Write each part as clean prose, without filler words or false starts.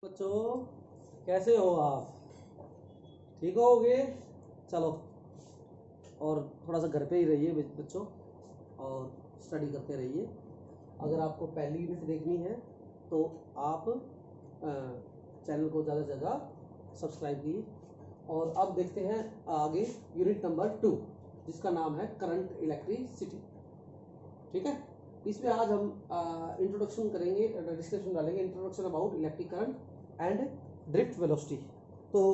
बच्चों कैसे हो आप? ठीक होगे? चलो, और थोड़ा सा घर पे ही रहिए बच्चों, और स्टडी करते रहिए। अगर आपको पहली यूनिट देखनी है तो आप चैनल को ज़्यादा से ज़्यादा सब्सक्राइब कीजिए। और अब देखते हैं आगे यूनिट नंबर 2, जिसका नाम है करंट इलेक्ट्रिसिटी। ठीक है, इसमें आज हम इंट्रोडक्शन करेंगे, डिस्कशन डालेंगे, introduction about electric current and drift velocity. तो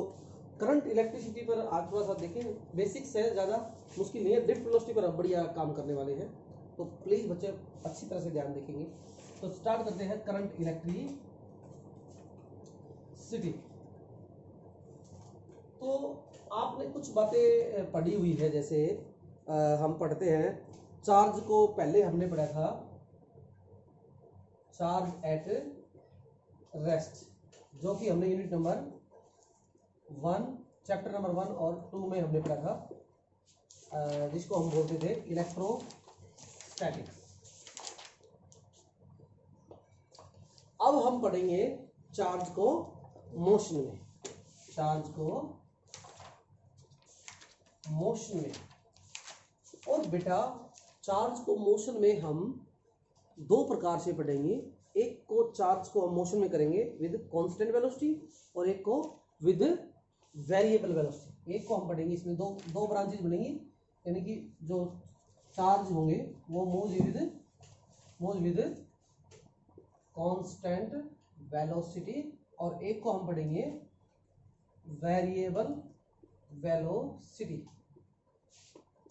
करंट इलेक्ट्रिसिटी पर आज थोड़ा सा देखें, बेसिक्स है, ज़्यादा मुश्किल नहीं है। ड्रिफ्ट वेलोसिटी पर अब बढ़िया काम करने वाले हैं, तो प्लीज़ बच्चे अच्छी तरह से ध्यान देखेंगे। तो स्टार्ट करते हैं करंट इलेक्ट्रिसिटी। तो आपने कुछ बातें पढ़ी हुई है, जैसे हम पढ़ते हैं चार्ज को, पहले हमने पढ़ा था चार्ज एट रेस्ट, जो कि हमने यूनिट नंबर 1, चैप्टर नंबर 1 और 2 में हमने पढ़ा था, जिसको हम बोलते थे इलेक्ट्रोस्टैटिक्स। अब हम पढ़ेंगे चार्ज को मोशन में, चार्ज को मोशन में। और बेटा चार्ज को मोशन में हम दो प्रकार से पढ़ेंगे। एक को चार्ज को हम मोशन में करेंगे विद कांस्टेंट वेलोसिटी, और एक को विद वेरिएबल वेलोसिटी। एक को हम पढ़ेंगे, इसमें दो ब्रांचेज बनेंगी, यानी कि जो चार्ज होंगे वो मूव विद कांस्टेंट वेलोसिटी, और एक को हम पढ़ेंगे वेरिएबल वेलोसिटी।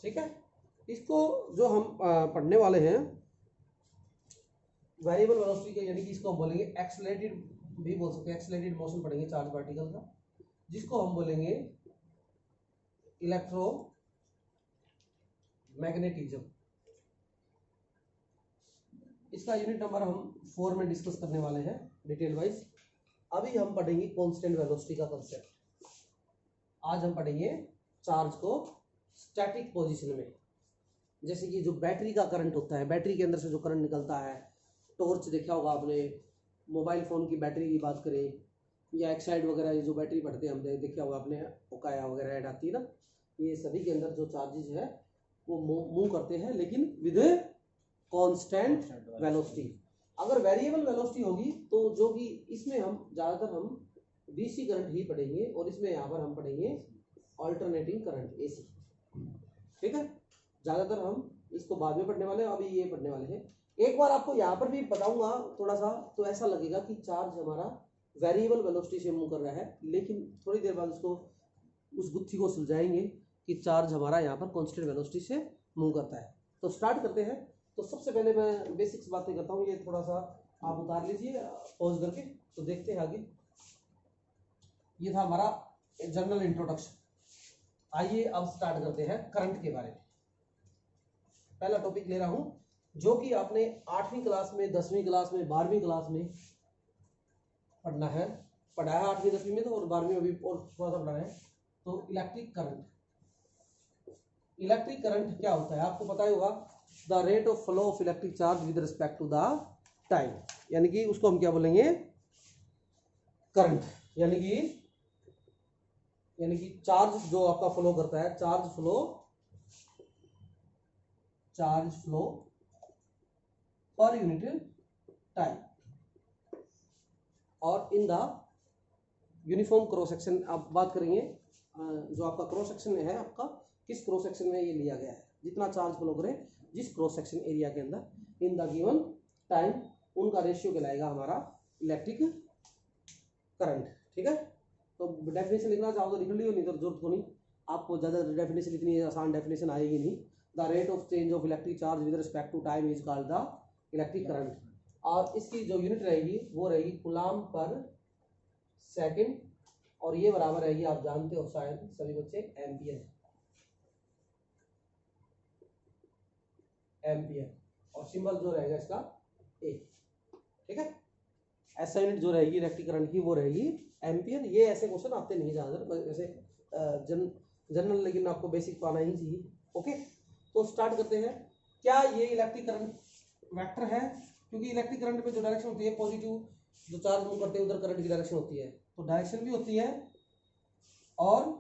ठीक है, इसको जो हम पढ़ने वाले हैं वेरिएबल वेलोसिटी के, यानी कि इसको हम बोलेंगे एक्सेलरेटेड भी बोल सकते हैं, एक्सेलरेटेड मोशन पढ़ेंगे चार्ज पार्टिकल का, जिसको हम बोलेंगे इलेक्ट्रो मैग्नेटिज्म। इसका यूनिट नंबर हम 4 में डिस्कस करने वाले हैं डिटेल वाइज। अभी हम पढ़ेंगे कांस्टेंट वेलोसिटी का कंसेप्ट। आज हम पढ़ेंगे चार्ज को स्टैटिक पोजीशन में, जैसे कि जो बैटरी का करंट होता है, बैटरी के अंदर से जो करंट निकलता है, टॉर्च देखा होगा आपने, मोबाइल फ़ोन की बैटरी की बात करें, या एक्साइड वगैरह जो बैटरी पढ़ते हैं हमने देखा होगा आपने, ओकाया वगैरह ऐड आती है ना, ये सभी के अंदर जो चार्जेज है वो मूव करते हैं, लेकिन विद कांस्टेंट वेलोसिटी। अगर वेरिएबल वेलोसिटी होगी तो जो कि इसमें हम ज़्यादातर हम डीसी करंट ही पढ़ेंगे, और इसमें यहाँ पर हम पढ़ेंगे ऑल्टरनेटिंग करंट, एसी। ठीक है, ज़्यादातर हम इसको बाद में पढ़ने वाले हैं, अभी ये पढ़ने वाले हैं। एक बार आपको यहाँ पर भी बताऊंगा थोड़ा सा, तो ऐसा लगेगा कि चार्ज हमारा वेरिएबल वेलोसिटी से मूव कर रहा है, लेकिन थोड़ी देर बाद उसको उस गुत्थी को सुलझाएंगे कि चार्ज हमारा यहाँ पर कांस्टेंट वेलोसिटी से मूव करता है। तो स्टार्ट करते हैं। तो सबसे पहले मैं बेसिक्स बातें करता हूँ, ये थोड़ा सा आप उतार लीजिए पॉज करके, तो देखते हैं आगे। ये था हमारा जनरल इंट्रोडक्शन। आइए अब स्टार्ट करते हैं करंट के बारे में। पहला टॉपिक ले रहा हूं जो कि आपने 8वीं क्लास में, 10वीं क्लास में, 12वीं क्लास में पढ़ा है 8वीं 10वीं में, तो और 12वीं में भी और थोड़ा सा पढ़ा है। तो इलेक्ट्रिक करंट, इलेक्ट्रिक करंट क्या होता है आपको पता ही होगा, the rate of flow of electric charge with respect to the time, यानी कि उसको हम क्या बोलेंगे, करंट। यानी कि चार्ज जो आपका फ्लो करता है, charge flow per unit time, और in the uniform cross section. आप बात करेंगे जो आपका क्रॉस सेक्शन है, आपका किस क्रॉस सेक्शन में ये लिया गया है, जितना चार्ज फ्लो करे जिस क्रॉस सेक्शन एरिया के अंदर इन द गिवन टाइम, उनका रेशियो कहलाएगा हमारा इलेक्ट्रिक करंट। ठीक है, तो डेफिनेशन लिखना चाहो तो लिख लियो, नहीं तो जरूरत को नहीं, आपको ज़्यादा डेफिनेशन, इतनी आसान डेफिनेशन आएगी नहीं। The rate of change of electric charge with respect to time is called the electric current, और इसकी जो यूनिट रहेगी वो रहेगी कूलम्ब पर सेकंड, और ये बराबर रहेगी, आप जानते हो शायद सभी बच्चे, एम्पियर। और सिंबल जो रहेगा इसका ए। ठीक है, ऐसा यूनिट जो रहेगी इलेक्ट्रिक करंट की वो रहेगी एम्पियर। ये ऐसे क्वेश्चन आते नहीं ज़्यादातर, वैसे जनरल, लेकिन आपको बेसिक पाना ही चाहिए। ओके, तो स्टार्ट करते हैं। क्या ये इलेक्ट्रिक करंट वेक्टर है, क्योंकि इलेक्ट्रिक करंट में जो डायरेक्शन होती है पॉजिटिव जो चार्ज मूव करते हैं उधर करंट की डायरेक्शन होती है, तो डायरेक्शन भी होती है और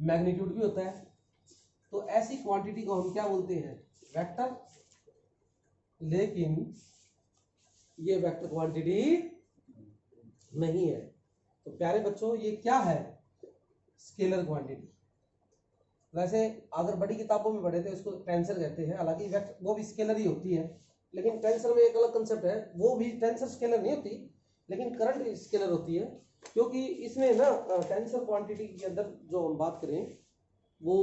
मैग्नीट्यूड भी होता है। तो ऐसी क्वांटिटी को हम क्या बोलते हैं, वेक्टर। लेकिन ये वेक्टर क्वांटिटी नहीं है। तो प्यारे बच्चों ये क्या है, स्केलर क्वांटिटी। वैसे अगर बड़ी किताबों में पढ़े थे उसको टेंसर कहते हैं, हालांकि वो भी स्केलर ही होती है, लेकिन टेंसर में एक अलग कंसेप्ट है, वो भी टेंसर स्केलर नहीं होती लेकिन करंट स्केलर होती है। क्योंकि इसमें ना टेंसर क्वांटिटी के अंदर जो हम बात करें वो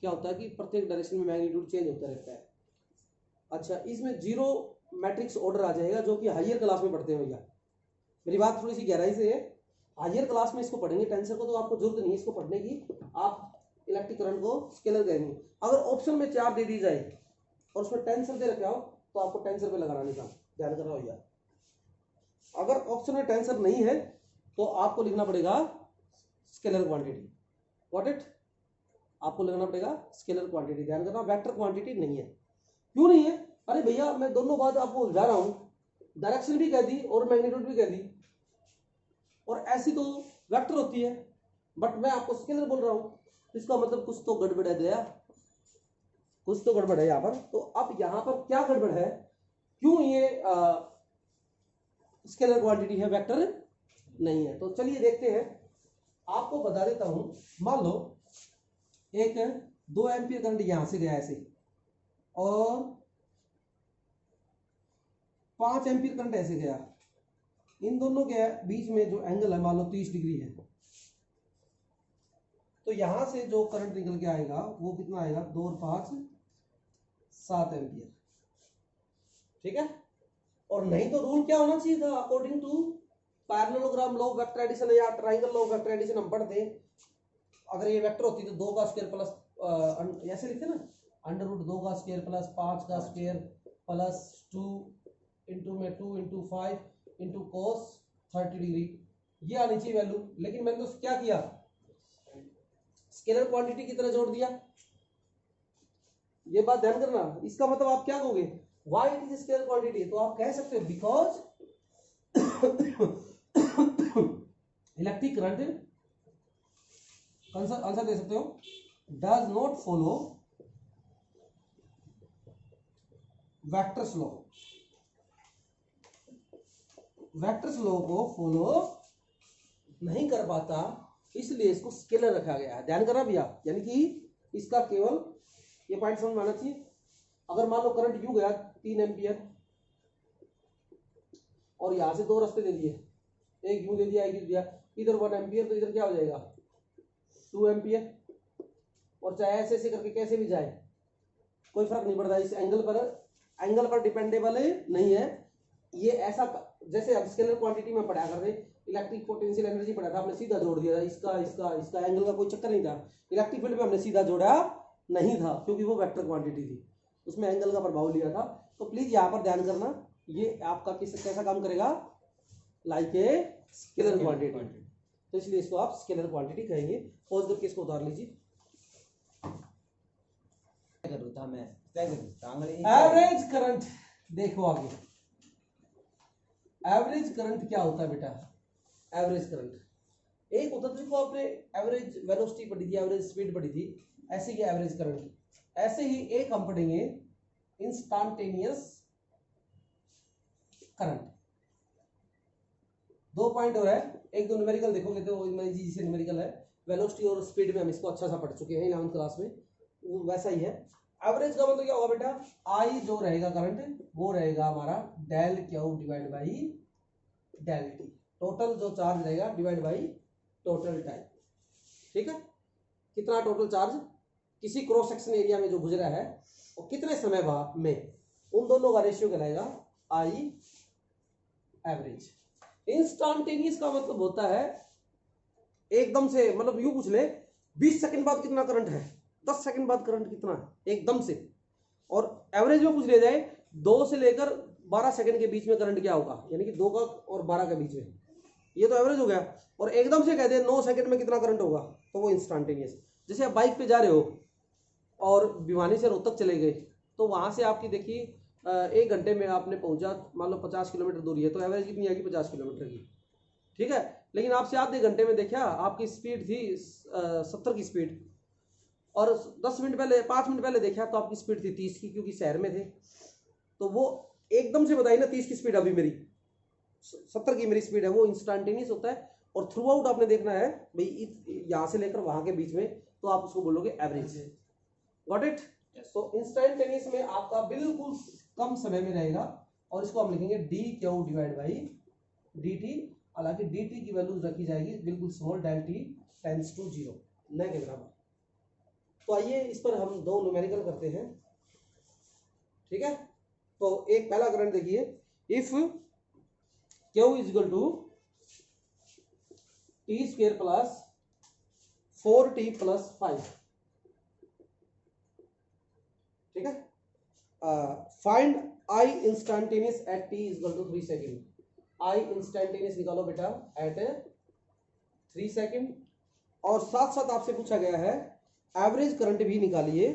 क्या होता है कि प्रत्येक डायरेक्शन में मैग्नीट्यूड चेंज होता रहता है। अच्छा, इसमें जीरो मैट्रिक्स ऑर्डर आ जाएगा जो कि हायर क्लास में पढ़ते हैं भैया, मेरी बात थोड़ी सी गहराई से है। हायर क्लास में इसको पढ़ेंगे टेंसर को, तो आपको जरूरत नहीं है इसको पढ़ने की, आप इलेक्ट्रिक करंट को स्केलर कहेंगे। अगर ऑप्शन में 4 दे दी जाए और उसमें टेंसर दे रखे हो तो आपको टेंसर पे लगाना निशान, ध्यान करना भैया। अगर ऑप्शन में टेंसर नहीं है तो आपको लिखना पड़ेगा स्केलर क्वांटिटी, गॉट इट, आपको लिखना पड़ेगा स्केलर क्वांटिटी, ध्यान करना, वेक्टर क्वांटिटी नहीं है। क्यों नहीं है, अरे भैया मैं दोनों बात आपको उलझा रहा हूं, डायरेक्शन भी कह दी और मैग्नीट्यूड भी कह दी, और ऐसी तो वेक्टर होती है, बट मैं आपको स्केलर बोल रहा हूं, इसका मतलब कुछ तो गड़बड़ है गया, कुछ तो गड़बड़ है यहाँ पर। तो अब यहाँ पर क्या गड़बड़ है, क्यों ये स्केलर क्वांटिटी है, वेक्टर नहीं है। तो चलिए देखते हैं, आपको बता देता हूं। मान लो एक 2 एम्पीयर करंट यहां से गया ऐसे, और 5 एम्पीयर करंट ऐसे गया, इन दोनों के बीच में जो एंगल है मान लो 30 डिग्री है, तो यहां से जो करंट निकल के आएगा वो कितना आएगा, 2 और 5 7 एम्पीयर, ठीक है। और नहीं तो रूल क्या होना चाहिए था, according to parallelogram law of vector addition या triangle law of vector addition हम पढ़ते, अगर ये वेक्टर होती तो 2 का स्क्वायर प्लस ऐसे लिखते ना, √2 का स्क्वायर प्लस 5 का स्क्वायर प्लस 2 इंटू में 2 इंटू 5 इंटू cos 30 डिग्री, ये आनी चाहिए वैल्यू। लेकिन मैंने तो क्या किया, स्केलर क्वांटिटी की तरह जोड़ दिया। ये बात ध्यान करना, इसका मतलब आप क्या कहोगे, why it is scalar quantity, तो आप कह सकते हो बिकॉज इलेक्ट्रिक करंट, आंसर दे सकते हो, does not follow vectors law, vectors law को फॉलो नहीं कर पाता, इसलिए इसको स्केलर रखा गया है। ध्यान करना भैया, यानी कि इसका केवल ये पॉइंट समझ में आना चाहिए। अगर मान लो करंट यूं गया 3 एम्पियर और यहां से 2 रास्ते दे दिए, एक यूं दे दिया एक यूं दिया, इधर 1 एम्पियर तो इधर क्या हो जाएगा 2 एम्पियर, और चाहे ऐसे ऐसे करके कैसे भी जाए कोई फर्क नहीं पड़ता, इस एंगल पर डिपेंडेबल नहीं है ये। ऐसा जैसे अब स्केलर क्वांटिटी में पढ़ा कर रहे, इलेक्ट्रिक पोटेंशियल एनर्जी पढ़ा था, हमने सीधा जोड़ दिया था, इसका एंगल का कोई चक्कर नहीं था। इलेक्ट्रिक फील्ड में हमने सीधा जोड़ा नहीं था क्योंकि वो वेक्टर क्वांटिटी थी, उसमें एंगल का प्रभाव लिया था। तो प्लीज यहाँ पर ध्यान करना, ये आपका कैसा काम करेगा, लाइक ए स्केलर क्वांटिटी, तो इसलिए इसको आप स्केलर क्वांटिटी कहेंगे। पॉज करके इसको उतार लीजिए। एवरेज करंट देखो आगे, एवरेज करंट क्या होता है बेटा, एवरेज करंट एक होता, देखो आपने एवरेज वेलोसिटी पढ़ी थी, एवरेज स्पीड पढ़ी थी, ऐसे ही एवरेज करंट, ऐसे ही एक हम पढ़ेंगे इंस्टेंटेनियस करंट। 2 पॉइंट और है, एक दो न्यूमेरिकल देखोगे तो इजी से न्यूमेरिकल है, वेलोसिटी और स्पीड में हम इसको अच्छा सा पढ़ चुके हैं 11th क्लास में, वो वैसा ही है। एवरेज का मतलब क्या होगा बेटा, आई जो रहेगा करंट वो रहेगा हमारा del Q divide by del T, total जो चार्ज रहेगा डिवाइड बाई टोटल टाइम, ठीक है। कितना टोटल चार्ज किसी क्रॉस सेक्शन एरिया में जो गुजरा है और कितने समय में, उन दोनों का रेशियो कहलाएगा आई एवरेज। इंस्टेंटेनियस का मतलब होता है एकदम से, मतलब यूं पूछ ले 20 सेकंड बाद कितना करंट है, 10 सेकंड बाद करंट कितना है एकदम से, और एवरेज में पूछ लिया जाए 2 से लेकर 12 सेकंड के बीच में करंट क्या होगा, यानी कि 2 का और 12 के बीच में, ये तो एवरेज हो गया। और एकदम से कह दे 9 सेकंड में कितना करंट होगा, तो वो इंस्टेंटेनियस। जैसे आप बाइक पे जा रहे हो और भिवानी से रोहतक चले गए, तो वहां से आपकी देखिए 1 घंटे में आपने पहुंचा, मान लो 50 किलोमीटर दूरी है, तो एवरेज कितनी आएगी 50 किलोमीटर की, ठीक है। लेकिन आपसे आधे घंटे में देखा आपकी स्पीड थी 70 की स्पीड, और 10 मिनट पहले 5 मिनट पहले देखा तो आपकी स्पीड थी 30 की, क्योंकि शहर में थे। तो वो एकदम से बताई ना 30 की स्पीड, अभी मेरी 70 की मेरी स्पीड है, वो इंस्टेंटेनियस होता है। और थ्रू आउट आपने देखना है भाई यहाँ से लेकर वहां के बीच में, तो आप उसको बोलोगे एवरेज। Got it? तो इंस्टेंटेनियस में आपका बिल्कुल कम समय में रहेगा, और इसको हम लिखेंगे D Q divide by D T. हालांकि डी टी की वैल्यू रखी जाएगी बिल्कुल small, del T tends to 0, न के बराबर। तो आइए इस पर हम दो न्यूमेरिकल करते हैं, ठीक है। तो एक पहला करंट देखिए, if Q is equal to T square plus 4t plus 5, ठीक है। Find I instantaneous at t is equal to 3 second. I instantaneous निकालो बेटा एट 3 सेकेंड, और साथ साथ आपसे पूछा गया है एवरेज करंट भी निकालिए,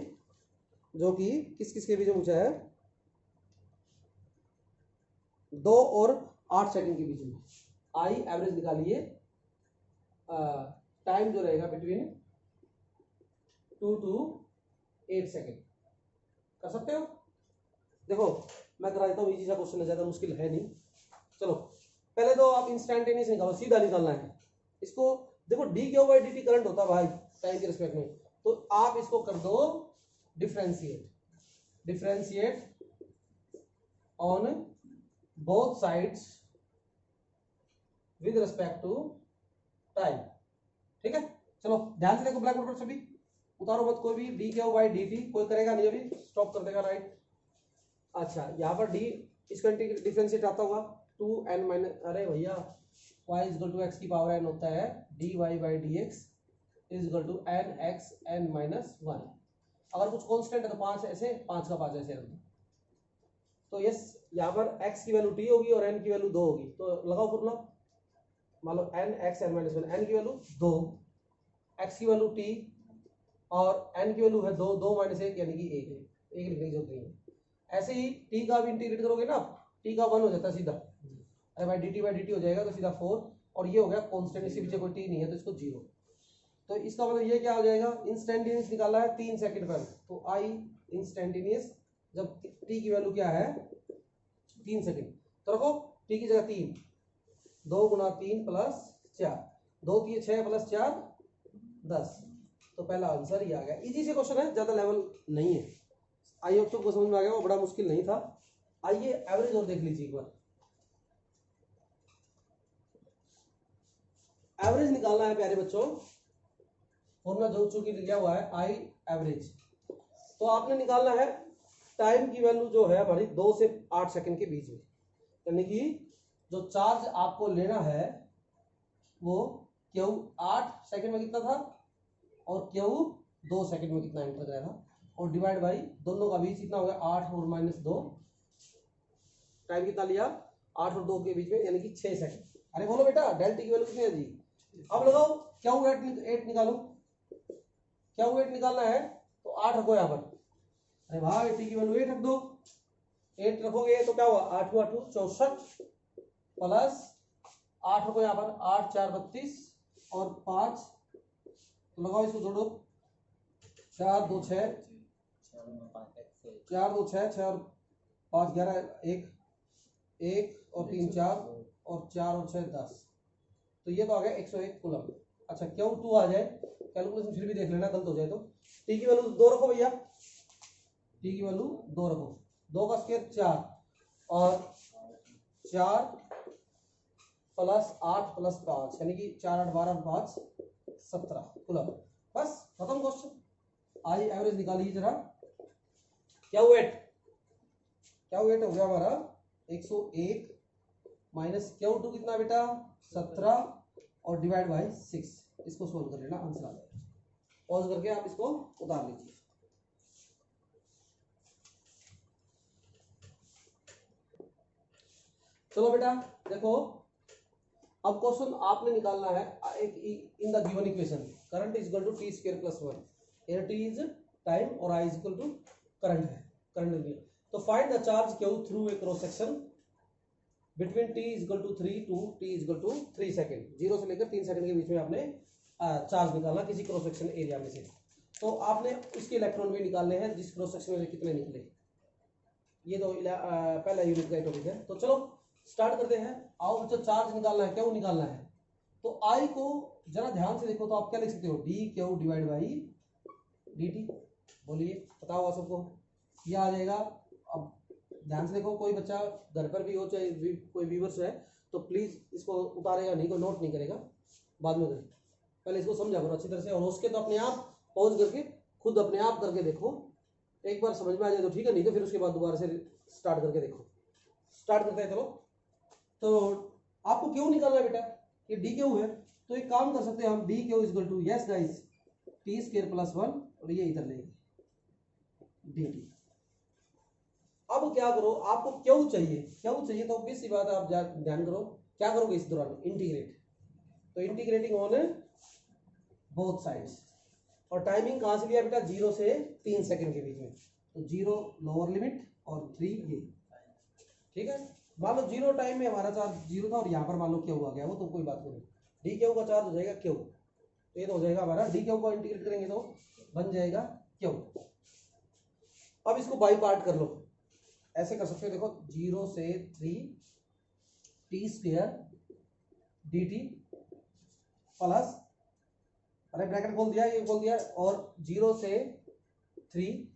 जो कि किस किस के बीच में पूछा है, 2 और 8 सेकंड के बीच में। आई एवरेज निकालिए, टाइम जो रहेगा बिटवीन 2 to 8 सेकंड। कर सकते हो? देखो मैं करा देता हूँ, इजी सा क्वेश्चन है, ज्यादा मुश्किल है नहीं। चलो पहले तो आप इंस्टेंटेनियस निकालो, सीधा निकालना है इसको। देखो D Q by D T current होता है भाई टाइम के रिस्पेक्ट में, तो आप इसको कर दो differentiate, differentiate on both sides with respect to time, ठीक है। चलो ध्यान से देखो ब्लैक बोर्ड पर, सभी उतारो मत कोई भी, D Q by D T कोई करेगा नहीं, अभी स्टॉप कर देगा, राइट। अच्छा यहाँ पर डी इसका डिफरेंशिएट आता होगा 2n माइनस, अरे भैया y is equal to X की पावर n होता है, dy by D X is equal to N X N minus 1। अगर कुछ कांस्टेंट है तो 5 ऐसे, 5 का 5 ऐसे रख दो। तो यस यहाँ पर x की वैल्यू t होगी और n की वैल्यू 2 होगी, तो लगाओ फॉर्मूला। मान लो n x n minus 1, n की वैल्यू 2, x की वैल्यू t और n की वैल्यू है 2, 2 माइनस 1 यानी कि 1 है, 1 लिखने की जरूरत नहीं है। ऐसे ही t का भी इंटीग्रेट करोगे ना, t का 1 हो जाता है सीधा, अरे भाई dt बाई dt हो जाएगा तो सीधा 4, और ये हो गया कांस्टेंट, इसके पीछे कोई t नहीं है तो इसको 0। तो इसका मतलब ये क्या हो जाएगा, इंस्टेंटेनियस निकाला है 3 सेकंड पहले, तो आई इंस्टेंटेनियस जब t की वैल्यू क्या है 3 सेकंड, तो रखो t की जगह 3, 2 गुना 3 प्लस 4, 2 3 6 प्लस 4 10। तो पहला आंसर ये आ गया। इजी से क्वेश्चन है, ज्यादा लेवल नहीं है। आई होप सबको समझ में आ गया, वो बड़ा मुश्किल नहीं था। आइए एवरेज और देख लीजिए एक बार। एवरेज निकालना है प्यारे बच्चों, फॉर्मूला जो चूंकि लिखा हुआ है आई एवरेज, तो आपने निकालना है टाइम की वैल्यू जो है हमारी 2 से 8 सेकंड के बीच में, यानी कि जो चार्ज आपको लेना है वो क्यू 8 सेकंड में कितना था और क्यू 2 सेकंड में कितना एंटर करेगा, और डिवाइड बाई दोनों का बीच कितना हो गया 8 और माइनस 2, टाइम कितना लिया 8 और 2 के बीच में, यानी कि 6 सेकंड। अरे बोलो बेटा डेल टी की वैल्यू कितनी है जी, अब लगाओ क्यू 8 निकालो, क्यू 8 निकालना है तो 8 रखो यहाँ पर, अरे भाई टी की वैल्यू 8 रख दो, 8 रखोगे तो क्या हुआ 8 8 64 प्लस 8 रखो यहाँ पर, 8 4 32 और 5, तो लगाओ इसको जोड़ो, 4 2 6 4 2 6 6 और 5 11 1 1 और 3 4 और 4 और 6 10, तो ये तो आ गया 101 कूलम। अच्छा क्यू 2 आ जाए, कैलकुलेशन फिर भी देख लेना गलत हो जाए तो। टी की वैल्यू 2 रखो भैया, टी की वैल्यू 2 रखो, 2 का स्क्वायर 4 और 4 प्लस 8 प्लस 5 यानी कि 4 8 12 5 17 कूलम। बस खत्म क्वेश्चन। आई एवरेज निकालिए जरा, क्या वेट हो गया हमारा 101 माइनस क्यू 2 कितना बेटा 17 और डिवाइड बाई 6, इसको सोल्व कर लेना, आंसर आ जाएगा। पॉज करके आप इसको उतार लीजिए। चलो बेटा देखो, अब क्वेश्चन आपने निकालना है एक in the given equation, current is equal to T square plus 1, where T is time और I is equal to current है, करंट। तो find the charge Q through a cross section between t equal to 3 to t equal to 3 second. 0 से लेकर 3 second के बीच में आपने charge निकालना किसी क्रॉस सेक्शन एरिया में से। तो आपने उसके इलेक्ट्रॉन भी निकालने हैं जिस क्रॉस सेक्शन में कितने निकले। ये तो पहला यूनिट का टॉपिक है। तो चलो स्टार्ट करते हैं। आओ बच्चों, चार्ज निकालना है, क्यों निकालना है। तो आई को जरा ध्यान से देखो तो आप क्या लिख सकते हो, D Q divide by D T. बोलिए, पता होगा सबको, ये आ जाएगा। अब ध्यान से देखो, कोई बच्चा घर पर भी हो चाहे कोई व्यूअर्स है तो प्लीज इसको उतारेगा नहीं, कोई नोट नहीं करेगा, बाद में करें, पहले इसको समझा करो अच्छी तरह से। और उसके तो अपने आप पॉज करके खुद अपने आप करके देखो, एक बार समझ में आ जाए तो ठीक है, नहीं तो फिर उसके बाद दोबारा से स्टार्ट करके देखो। स्टार्ट करते हैं चलो। तो आपको क्यों निकालना है बेटा, ये डी क्यू है, तो एक काम कर सकते हैं हम, D Q equal to yes guys T square plus 1 और ये इधर लेंगे डी टी। अब क्या करो, आपको क्यों चाहिए, क्यों चाहिए तो obvious सी बात है, आप ध्यान करो क्या करोगे इस दौरान, इंटीग्रेट। तो इंटीग्रेटिंग ऑन बोथ साइड्स। और टाइमिंग कहां से लिया बेटा, 0 से 3 सेकंड के बीच में। तो 0 लोअर लिमिट और 3 ये, ठीक है। मान लो 0 टाइम में हमारा चार्ज 0 था और यहाँ पर मान लो क्यू आ गया, वो तो कोई बात नहीं, डी क्यू का चार्ज हो जाएगा क्यू, तो ये तो हो जाएगा हमारा डी क्यू को इंटीग्रेट करेंगे तो बन जाएगा क्यू। अब इसको बाई पार्ट कर लो, ऐसे कर सकते हो, देखो 0 से 3 T square D T plus, अरे ब्रैकेट खोल दिया, ये खोल दिया, और 0 से 3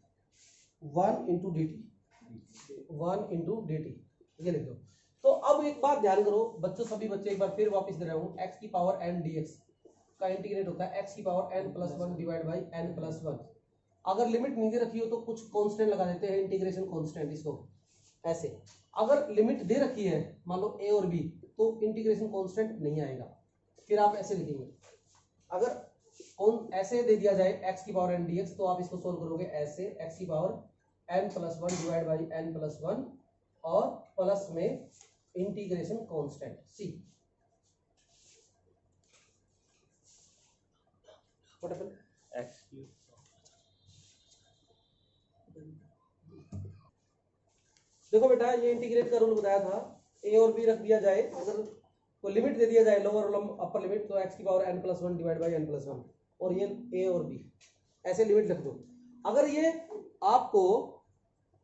1 into D T, 1 into D T, ये लिख दो। तो अब एक बात ध्यान करो बच्चों, सभी बच्चे एक बार फिर वापस दे रहा हूँ, x की पावर n dx का इंटीग्रेट होता है x की power n plus 1 divide by n plus 1। अगर लिमिट नहीं दे रखी हो तो कुछ कांस्टेंट लगा देते हैं, इंटीग्रेशन कांस्टेंट इसको ऐसे। अगर लिमिट दे रखी है मान लो a और b तो इंटीग्रेशन कांस्टेंट नहीं आएगा, फिर आप ऐसे लिखेंगे। अगर कौन ऐसे दे दिया जाए x की पावर n dx तो आप इसको सोल्व करोगे ऐसे, x की power n plus 1 divide by n plus 1 और प्लस में integration constant c। What happened, x cube. देखो बेटा, ये इंटीग्रेट का रूल बताया था, a और b रख दिया जाए, अगर कोई लिमिट दे दिया जाए लोअर और अपर लिमिट, तो x की power n plus 1 divide by n plus 1 और ये a और b ऐसे लिमिट रख दो। अगर ये आपको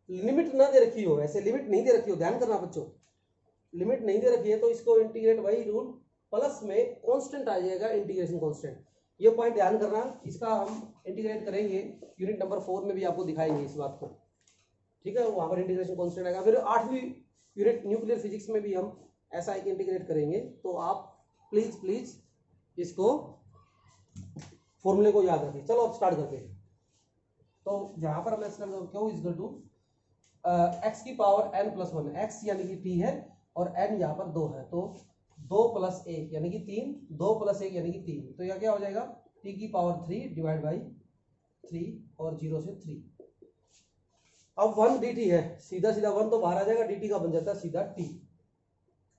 लिमिट ना दे रखी हो, ऐसे लिमिट नहीं दे रखी हो, ध्यान करना बच्चों, लिमिट नहीं दे रखी है तो इसको इंटीग्रेट वही रूल प्लस में कांस्टेंट आ जाएगा, इंटीग्रेशन कांस्टेंट। ये पॉइंट ध्यान करना, इसका हम इंटीग्रेट करेंगे यूनिट नंबर 4 में भी आपको दिखाएंगे इस बात को, ठीक है। वहां पर इंटीग्रेशन कांस्टेंट आएगा। फिर 8वीं यूनिट न्यूक्लियर फिजिक्स में भी हम ऐसा एक इंटीग्रेट करेंगे, तो आप प्लीज प्लीज इसको फॉर्मूले को याद रखें। चलो अब स्टार्ट करते हैं। तो यहाँ पर हमने क्यू इक्वल टू x की पावर n प्लस 1, x यानी कि t है और n यहाँ पर 2 है, तो 2 प्लस 1 यानी कि 3, 2 प्लस 1 यानी कि 3, तो यह क्या हो जाएगा t की पावर 3 डिवाइड बाई 3 और 0 से 3। अब 1 dt है, सीधा सीधा 1 तो बाहर आ जाएगा, dt का बन जाता है सीधा t,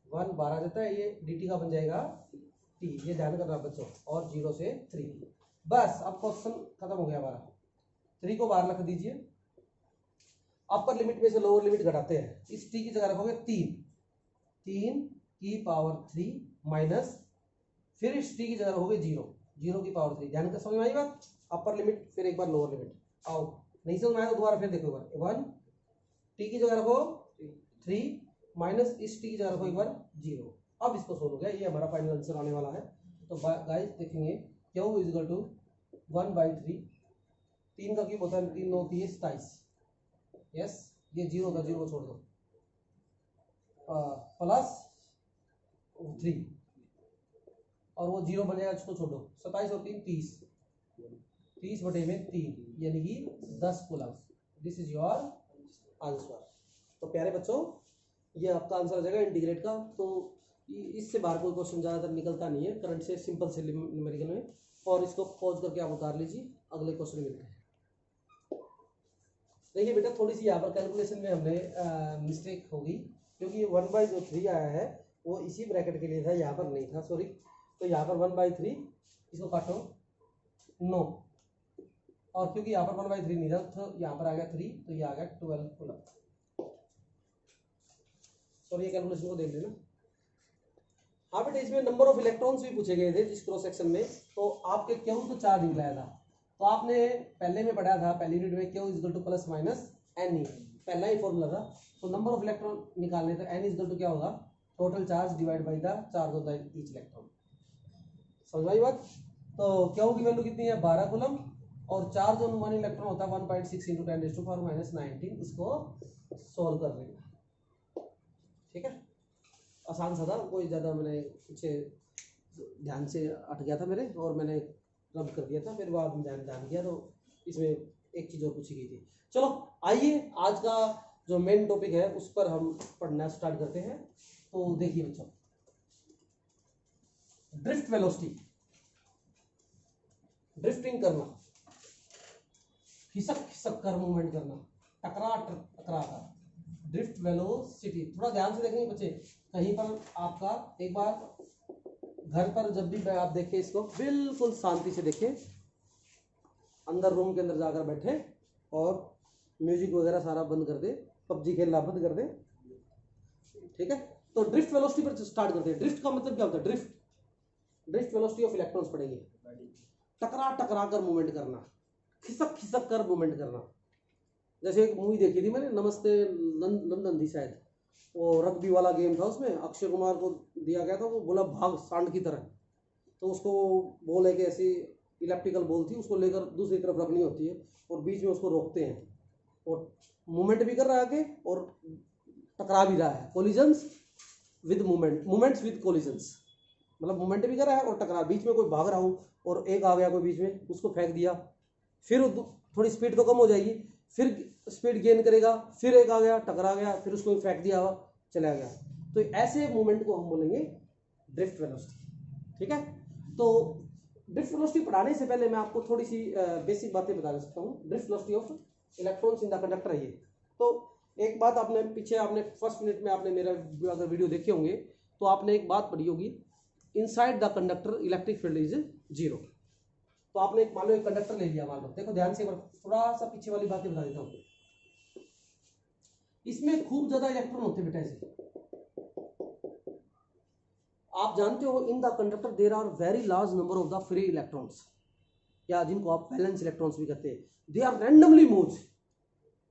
1 बाहर आ जाता है, ये dt का बन जाएगा t, ये ध्यान करना बच्चों, और 0 से 3। बस अब क्वेश्चन खत्म हो गया हमारा। 3 को बाहर रख दीजिए, अपर लिमिट में से लोअर लिमिट घटाते हैं, इस t की जगह रखोगे 3 की पावर 3 माइनस, फिर इस t की जगह रखोगे 0 की पावर 3। ध्यान कर, समझ में आई बात, अपर लिमिट फिर एक बार लोअर लिमिट। आओ नहीं समझ में आया तो दोबारा फिर देखो, एक बार 1 t की जगह रखो 3 माइनस इस t की जगह रखो एक बार 0। अब इसको सोल्व हो गया, ये हमारा फाइनल आंसर आने वाला है। तो गाइस देखेंगे क्यू इक्वल टू 1/3, 3 का क्यूब होता है 3 9 30 27, यस, ये 0 का 0 छोड़ दो, प्लस 3 और वो 0 बन जाएगा, इसको छोड़ो, 27 और 3 30, 30 बटे में 3 यानी कि 10 coulomb. This is your answer. तो प्यारे बच्चों, ये आपका आंसर आ जाएगा इंटीग्रेट का। तो इससे बाहर कोई क्वेश्चन ज़्यादातर निकलता नहीं है करंट से, सिंपल से न्यूमेरिकल में, और इसको पॉज करके आप उतार लीजिए, अगले क्वेश्चन मिलते हैं। देखिए बेटा, थोड़ी सी यहाँ पर कैलकुलेशन में हमने मिस्टेक होगी, क्योंकि ये 1/3 आया है वो इसी ब्रैकेट के लिए था, यहाँ पर नहीं था, सॉरी। तो यहाँ पर 1/3, इसको काटो 9, और क्योंकि यहाँ पर 1/3 नहीं था तो यहाँ पर आ गया 3, तो ये आ गया 12 कूलम। सॉरी, ये कैलकुलेशन को देख लेना। हाँ बेटा, इसमें नंबर ऑफ इलेक्ट्रॉन्स भी पूछे गए थे जिस क्रॉस सेक्शन में। तो आपके क्यू तो 4 निकलाया था, तो आपने पहले में पढ़ा था, पहली यूनिट में Q is to plus minus N E, पहला ही फॉर्मूला था। तो नंबर ऑफ इलेक्ट्रॉन निकालने, तो एन इज टू क्या होगा, total charge divide by the charge of the each electron. समझ आई बात? तो क्यू की वैल्यू कितनी है, 12 कूलम, और चार्ज ऑन वन इलेक्ट्रॉन होता है 1.6 × 10⁻⁻⁹ इसको सोल्व कर लेंगे। ठीक है, आसान सा था, कोई ज़्यादा मैंने पीछे ध्यान से अट गया था मेरे, और मैंने रब कर दिया था, फिर बाद में ध्यान किया तो इसमें एक चीज़ और पूछी गई थी। चलो आइए, आज का जो मेन टॉपिक है उस पर हम पढ़ना स्टार्ट करते हैं। तो देखिए बच्चों, ड्रिफ्ट वेलोसिटी, ड्रिफ्टिंग करना, खिसक खिसक कर मूवमेंट करना, टकरा टकरा कर, ड्रिफ्ट वेलोसिटी। थोड़ा ध्यान से देखेंगे बच्चे, कहीं पर आपका एक बार घर पर जब भी आप देखें इसको, बिल्कुल शांति से देखें, अंदर रूम के अंदर जाकर बैठे और म्यूजिक वगैरह सारा बंद कर दे, पबजी खेलना बंद कर दे। ठीक है, तो ड्रिफ्ट वेलोसिटी पर स्टार्ट करते हैं। ड्रिफ्ट का मतलब क्या होता है, ड्रिफ्ट वेलोसिटी ऑफ इलेक्ट्रॉन्स पढ़ेंगे। टकरा टकरा कर मूवमेंट करना, खिसक खिसक कर मूवमेंट करना। जैसे एक मूवी देखी थी मैंने, नमस्ते लंदन थी शायद, वो रग्बी वाला गेम था, उसमें अक्षय कुमार को दिया गया था, वो बोला भाग सांड की तरह, तो उसको बॉल है कि ऐसी इलेक्ट्रिकल बॉल थी, उसको लेकर दूसरी तरफ रखनी होती है और बीच में उसको रोकते हैं, और मूवमेंट भी कर रहा है आगे और टकरा भी रहा है। Collisions with movement, movements with collisions, मतलब मूवमेंट भी कर रहा है और टकरा, बीच में कोई भाग रहा हूँ और एक आ गया कोई बीच में, उसको फेंक दिया, फिर थोड़ी स्पीड तो कम हो जाएगी, फिर स्पीड गेन करेगा, फिर एक आ गया टकरा गया, फिर उसको फेंक दिया, चला गया। तो ऐसे मूवमेंट को हम बोलेंगे ड्रिफ्ट वेलोसिटी। ठीक है, तो ड्रिफ्ट वेलोसिटी पढ़ाने से पहले मैं आपको थोड़ी सी बेसिक बातें बता सकता हूँ। Drift velocity of electrons in the conductor है ये। तो एक बात आपने पीछे, आपने फर्स्ट मिनट में आपने मेरा अगर वीडियो देखे होंगे तो आपने एक बात पढ़ी होगी, inside the conductor electric field is 0। तो आपने मान लो एक कंडक्टर ले लिया, मान लो, देखो ध्यान से, थोड़ा सा पीछे वाली बातें बता देता हूँ। इसमें खूब ज्यादा इलेक्ट्रॉन होते हैं बेटा, ऐसे आप जानते हो, in the conductor there are very large number of the free electrons, या जिनको आप वैलेंस इलेक्ट्रॉन्स भी कहते हैं। They are randomly moves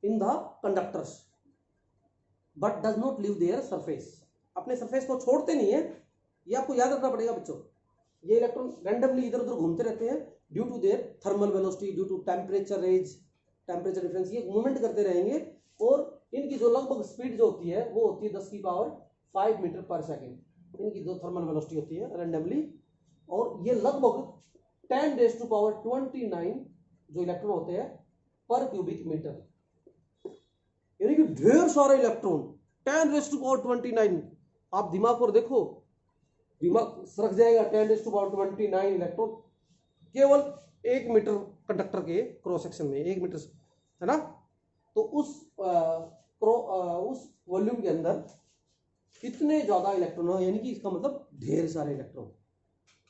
in the conductors but does not leave their surface, अपने सरफेस को छोड़ते नहीं है। ये आपको याद रखना पड़ेगा बच्चों, ये इलेक्ट्रॉन रैंडमली इधर उधर घूमते रहते हैं due to their thermal velocity, due to temperature range, temperature difference, ये मूवमेंट करते रहेंगे। और इनकी जो लगभग स्पीड जो होती है वो होती है 10⁵ मीटर पर सेकेंड, इनकी जो थर्मल वेलोसिटी होती है रैंडमली, और ये लगभग 10⁻29 जो इलेक्ट्रॉन होते हैं पर क्यूबिक मीटर, यानी कि ढेर सारे इलेक्ट्रॉन 10⁻29। आप दिमाग पर देखो, दिमाग सरक जाएगा, 10⁻29 इलेक्ट्रॉन केवल 1 मीटर कंडक्टर के क्रॉस सेक्शन में, 1 मीटर है ना। तो उस वॉल्यूम के अंदर इतने ज्यादा इलेक्ट्रॉन हो, यानी कि इसका मतलब ढेर सारे इलेक्ट्रॉन।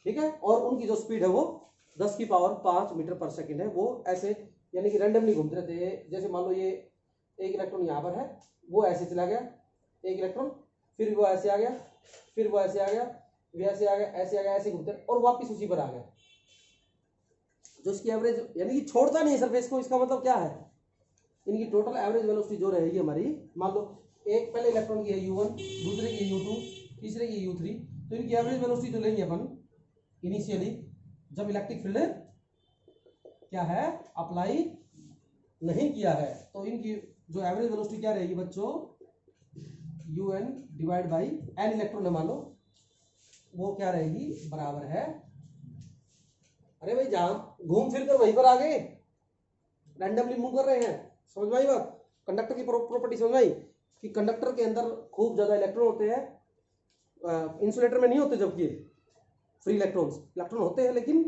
ठीक है, और उनकी जो स्पीड है वो 10⁵ मीटर पर सेकेंड है। वो ऐसे यानी कि रैंडमली घूमते रहते हैं। जैसे मान लो ये एक इलेक्ट्रॉन यहाँ पर है, वो ऐसे चला गया एक इलेक्ट्रॉन, फिर वो ऐसे आ गया, फिर वो ऐसे आ गया, वैसे आ गया, ऐसे आ गया, ऐसे घूमते और वापिस उसी पर आ गया। जो इसकी एवरेज, यानी कि छोड़ता नहीं सरफेस को, इसका मतलब क्या है, इनकी टोटल एवरेज वेलोसिटी जो रहेगी हमारी, मान लो एक पहले इलेक्ट्रॉन की है U1, दूसरे की U2, तीसरे की U3, तो इनकी एवरेज वेलोसिटी जो लेंगे अपन इनिशियली, जब इलेक्ट्रिक फील्ड क्या है अप्लाई नहीं किया है, तो इनकी जो एवरेज वेलोसिटी क्या रहेगी बच्चों, UN divide by n electron है मान लो, वो क्या रहेगी, बराबर है, अरे भाई जहां घूम फिर कर वहीं पर आ गए, रैंडमली मूव कर रहे हैं। समझ में आई बात? कंडक्टर की प्रॉपर्टी समझ में आई कि कंडक्टर के अंदर खूब ज्यादा इलेक्ट्रॉन होते हैं, इंसुलेटर में नहीं होते, जबकि फ्री इलेक्ट्रॉन होते हैं, लेकिन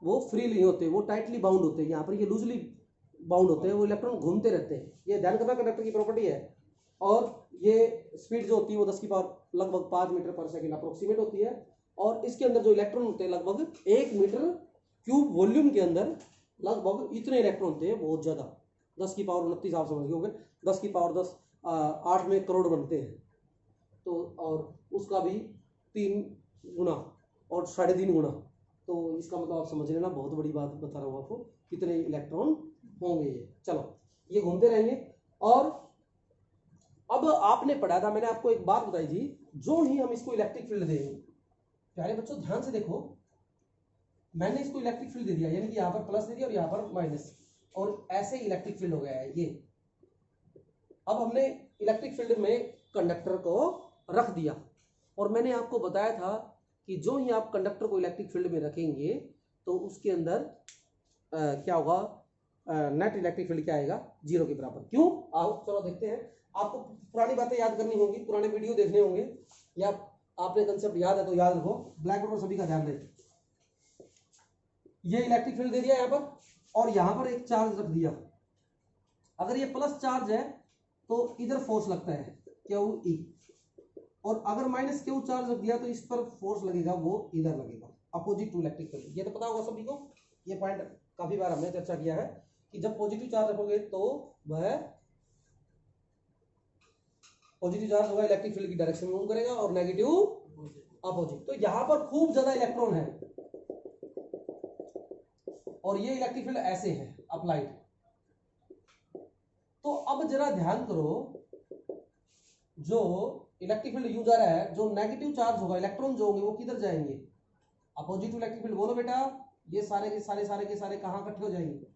वो फ्री नहीं होते, वो टाइटली बाउंड होते हैं। यहाँ पर ये लूजली बाउंड होते हैं, वो इलेक्ट्रॉन घूमते रहते हैं। ये ध्यान करना कंडक्टर की प्रॉपर्टी है। और ये स्पीड जो होती है वो 10⁻, लगभग 5 मीटर पर सेकेंड अप्रोक्सीमेट होती है। और इसके अंदर जो इलेक्ट्रॉन होते हैं लगभग 1 मीटर क्यूब वॉल्यूम के अंदर लगभग इतने इलेक्ट्रॉन होते हैं, बहुत ज्यादा। 10⁻29 आप समझ गए, 10⁻10 8 में करोड़ बनते हैं। तो और उसका भी 3 गुना और 3.5 गुना, तो इसका मतलब आप समझ लेना, बहुत बड़ी बात बता रहा हूँ आपको, कितने इलेक्ट्रॉन होंगे ये। चलो ये घूमते रहेंगे। और अब आपने पढ़ा था, मैंने आपको एक बात बताई थी, जो ही हम इसको इलेक्ट्रिक फील्ड देंगे, प्यारे बच्चों ध्यान से देखो, मैंने इसको इलेक्ट्रिक फील्ड दे दिया, यानी कि यहाँ पर प्लस दे दिया और यहाँ पर माइनस, और ऐसे इलेक्ट्रिक फील्ड हो गया है ये। अब हमने इलेक्ट्रिक फील्ड में कंडक्टर को रख दिया, और मैंने आपको बताया था कि जो ही आप कंडक्टर को इलेक्ट्रिक फील्ड में रखेंगे तो उसके अंदर क्या होगा, नेट इलेक्ट्रिक फील्ड क्या आएगा, 0 के बराबर। क्यों, आओ चलो देखते हैं। आपको पुरानी बातें याद करनी होंगी, पुराने वीडियो देखने होंगे, या आपने कंसेप्ट याद है तो याद रखो, ब्लैक बोर्ड पर सभी का ध्यान दें। ये इलेक्ट्रिक फील्ड दे दिया यहाँ पर, और यहाँ पर एक चार्ज रख दिया। अगर ये प्लस चार्ज है तो इधर फोर्स लगता है क्यू ई, और अगर माइनस क्यू चार्ज रख दिया तो इस पर फोर्स लगेगा, वो इधर लगेगा, अपोजिट टू इलेक्ट्रिक फील्ड। ये तो पता होगा सभी को, ये पॉइंट काफी बार हमने चर्चा किया है कि जब पॉजिटिव चार्ज रखोगे तो वह पॉजिटिव चार्ज होगा इलेक्ट्रिक फील्ड की डायरेक्शन में मूव करेगा, और नेगेटिव अपोजिट। तो यहां पर खूब ज्यादा इलेक्ट्रॉन है, और ये इलेक्ट्रिक फील्ड ऐसे है अप्लाइड। तो अब जरा ध्यान करो, जो इलेक्ट्रिक फील्ड यूज आ रहा है, जो नेगेटिव चार्ज होगा, इलेक्ट्रॉन जो होंगे वो किधर जाएंगे, अपोजिट इलेक्ट्रिक फील्ड। बोलो बेटा, ये सारे के सारे कहां इकट्ठे हो जाएंगे,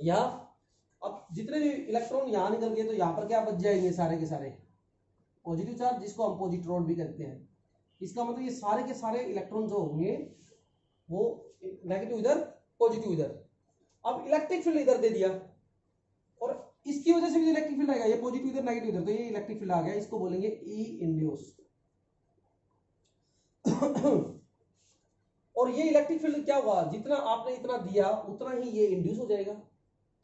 यहाँ। अब जितने भी इलेक्ट्रॉन यहां निकल गए तो यहाँ पर क्या बच जाएंगे, सारे के सारे पॉजिटिव चार्ज, जिसको हम पॉजिट्रॉन भी कहते हैं। इसका मतलब ये सारे के सारे इलेक्ट्रॉन जो होंगे वो नेगेटिव इधर, पॉजिटिव इधर। अब इलेक्ट्रिक फील्ड इधर दे दिया, और इसकी वजह से भी इलेक्ट्रिक फील्ड आएगा, ये पॉजिटिव इधर नेगेटिव इधर, तो ये इलेक्ट्रिक फील्ड आ गया, इसको बोलेंगे ई इंड्यूस। और ये इलेक्ट्रिक फील्ड क्या हुआ, जितना आपने इतना दिया उतना ही ये इंड्यूस हो जाएगा।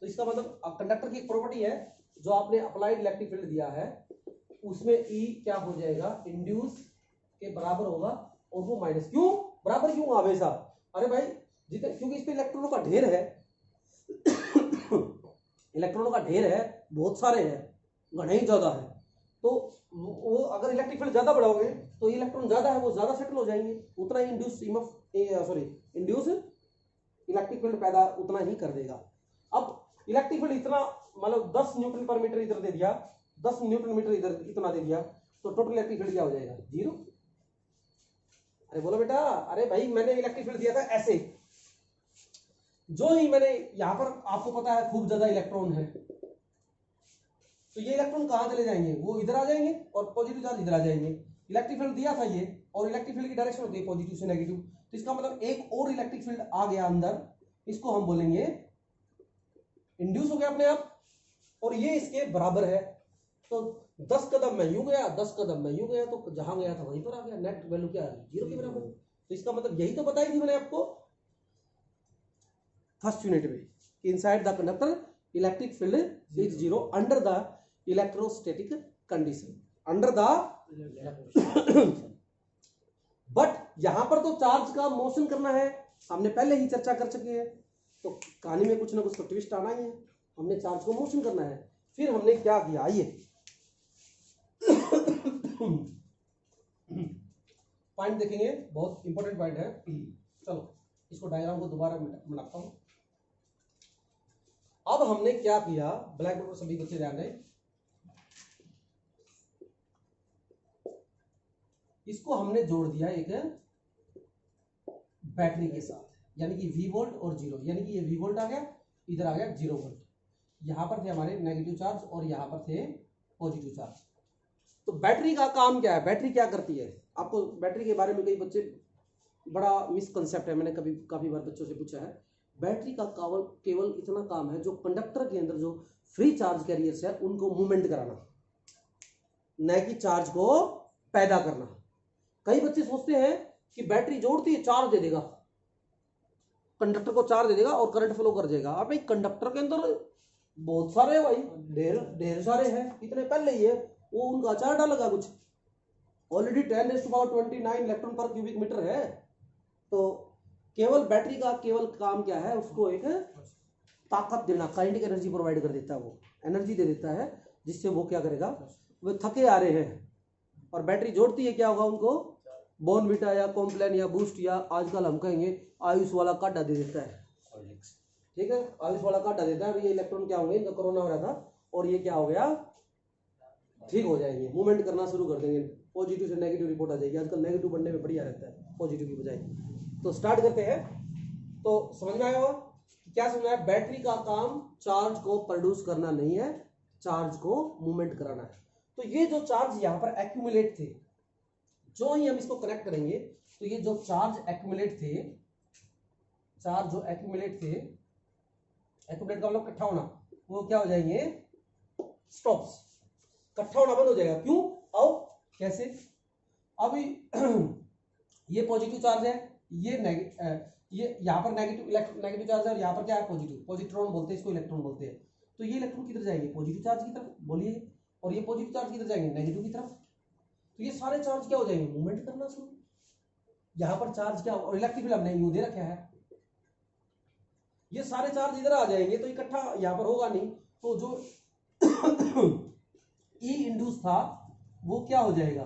तो इसका मतलब कंडक्टर की एक प्रॉपर्टी है, जो आपने अप्लाइड इलेक्ट्रिक फील्ड दिया है उसमें ई क्या हो जाएगा, इंड्यूस के बराबर होगा, और वो माइनस। क्यों बराबर, क्यों हमेशा, अरे भाई जितने, क्योंकि इस पे इलेक्ट्रॉनों का ढेर है, इलेक्ट्रॉनों का ढेर है, बहुत सारे हैं, घने ही ज्यादा है। तो वो अगर इलेक्ट्रिक फील्ड ज्यादा बढ़ाओगे तो इलेक्ट्रॉन ज्यादा है, वो ज्यादा सेटल हो जाएंगे, उतना ही इंड्यूस इंड्यूस इलेक्ट्रिक फील्ड पैदा उतना ही कर देगा। अब इलेक्ट्रिक फील्ड इतना, मतलब 10 न्यूटन पर मीटर इधर दे दिया, 10 न्यूटन मीटर इधर इतना दे दिया, तो टोटल इलेक्ट्रिक फील्ड क्या हो जाएगा, 0। अरे बोलो बेटा, अरे भाई मैंने इलेक्ट्रिक फील्ड दिया था ऐसे, जो ही मैंने यहां पर, आपको पता है खूब ज्यादा इलेक्ट्रॉन है, तो ये इलेक्ट्रॉन कहां चले जाएंगे, वो इधर आ जाएंगे, और पॉजिटिव चार्ज इधर आ जाएंगे। इलेक्ट्रिक फील्ड दिया था ये, और इलेक्ट्रिक फील्ड की डायरेक्शन होती है पॉजिटिव से नेगेटिव, तो इसका मतलब एक और इलेक्ट्रिक फील्ड आ गया अंदर, इसको हम बोलेंगे इंड्यूस हो गया अपने आप, और ये इसके बराबर है। तो 10 कदम में यूं गया, 10 कदम में यूं गया, तो जहां गया था वहीं पर आ गया, नेट वैल्यू क्या है, 0 के बराबर। तो इसका मतलब यही तो बताई थी मैंने आपको फर्स्ट यूनिट में, कि inside the conductor electric field is 0 under the electrostatic condition, under the. But यहां पर तो चार्ज का मोशन करना है, हमने पहले ही चर्चा कर चुके हैं, तो कहानी में कुछ ना कुछ तो ट्विस्ट आना ही है, हमने चार्ज को मोशन करना है। फिर हमने क्या किया, आइए पॉइंट देखेंगे, बहुत इंपॉर्टेंट पॉइंट है। चलो इसको डायग्राम को दोबारा बनाता हूं। अब हमने क्या किया, ब्लैक बोर्ड पर सभी बच्चे ध्यान दें, इसको हमने जोड़ दिया एक बैटरी के साथ, यानी कि V वोल्ट और 0, यानी कि ये V वोल्ट आ गया, इधर आ गया 0 वोल्ट। यहां पर थे हमारे नेगेटिव चार्ज और यहां पर थे पॉजिटिव चार्ज। तो बैटरी का काम क्या है, बैटरी क्या करती है, आपको बैटरी के बारे में कई बच्चे, बड़ा मिसकंसेप्ट है, मैंने काफी बार बच्चों से पूछा है। बैटरी का केवल इतना काम है, जो कंडक्टर के अंदर जो फ्री चार्ज कैरियर्स है उनको मूवमेंट कराना, न कि चार्ज को पैदा करना। कई बच्चे सोचते हैं कि बैटरी जोड़ती है चार्ज दे देगा, कंडक्टर को चार्ज दे देगा और करंट फ्लो कर जाएगा। अब भाई कंडक्टर के अंदर बहुत सारे है भाई, ढेर सारे हैं, इतने पहले ही है, वो उनका चार्ज डालेगा कुछ, ऑलरेडी 10⁻29 इलेक्ट्रॉन पर क्यूबिक मीटर है। तो केवल बैटरी का केवल काम क्या है, उसको एक ताकत देना, काइनेटिक एनर्जी प्रोवाइड कर देता है, वो एनर्जी दे देता है, जिससे वो क्या करेगा, वो थके आ रहे हैं और बैटरी जोड़ती है क्या होगा उनको, बॉर्नविटा या कॉम्प्लान या बूस्ट या आजकल हम कहेंगे आयुष वाला काढ़ा दे देता है, ठीक है, आयुष वाला काढ़ा देता है। और ये इलेक्ट्रॉन क्या होंगे, इनका कोरोना हो रहा था और ये क्या हो गया, ठीक हो जाएंगे, मूवमेंट करना शुरू कर देंगे, पॉजिटिव से नेगेटिव रिपोर्ट आ जाएगी। आजकल नेगेटिव बनने में बढ़िया रहता है पॉजिटिव की बजाय। तो स्टार्ट करते हैं। तो समझ में आया होगा क्या समझ में आया, बैटरी का काम चार्ज को प्रोड्यूस करना नहीं है, चार्ज को मूवमेंट कराना है। तो ये जो चार्ज यहाँ पर एक्यूमुलेट थे, जो ही हम इसको कनेक्ट करेंगे तो ये जो चार्ज एक्यूमुलेट थे, चार्ज जो एक्यूमुलेट थे, एक्यूमुलेट का मतलब इकट्ठा होना, वो क्या हो जाएंगे, स्टॉप्स, इकट्ठा होना बंद हो जाएगा। क्यों, आओ कैसे, अभी ये पॉजिटिव चार्ज है, ये यहाँ पर नेगेटिव चार्ज है और यहाँ पर क्या है, पॉजिटिव, पॉजिट्रॉन बोलते हैं इसको, इलेक्ट्रॉन बोलते हैं। तो ये इलेक्ट्रॉन किधर जाएंगे, पॉजिटिव चार्ज की तरफ, बोलिए, और ये पॉजिटिव चार्ज किधर जाएंगे, नेगेटिव की तरफ। तो ये सारे चार्ज क्या हो जाएंगे, मूवमेंट करना शुरू। यहाँ पर चार्ज क्या, और इलेक्ट्रिक फील्ड हमने यूं दे रखा है, ये सारे चार्ज इधर आ जाएंगे तो इकट्ठा यहाँ पर होगा नहीं। तो जो ई इंड्यूस था वो क्या हो जाएगा,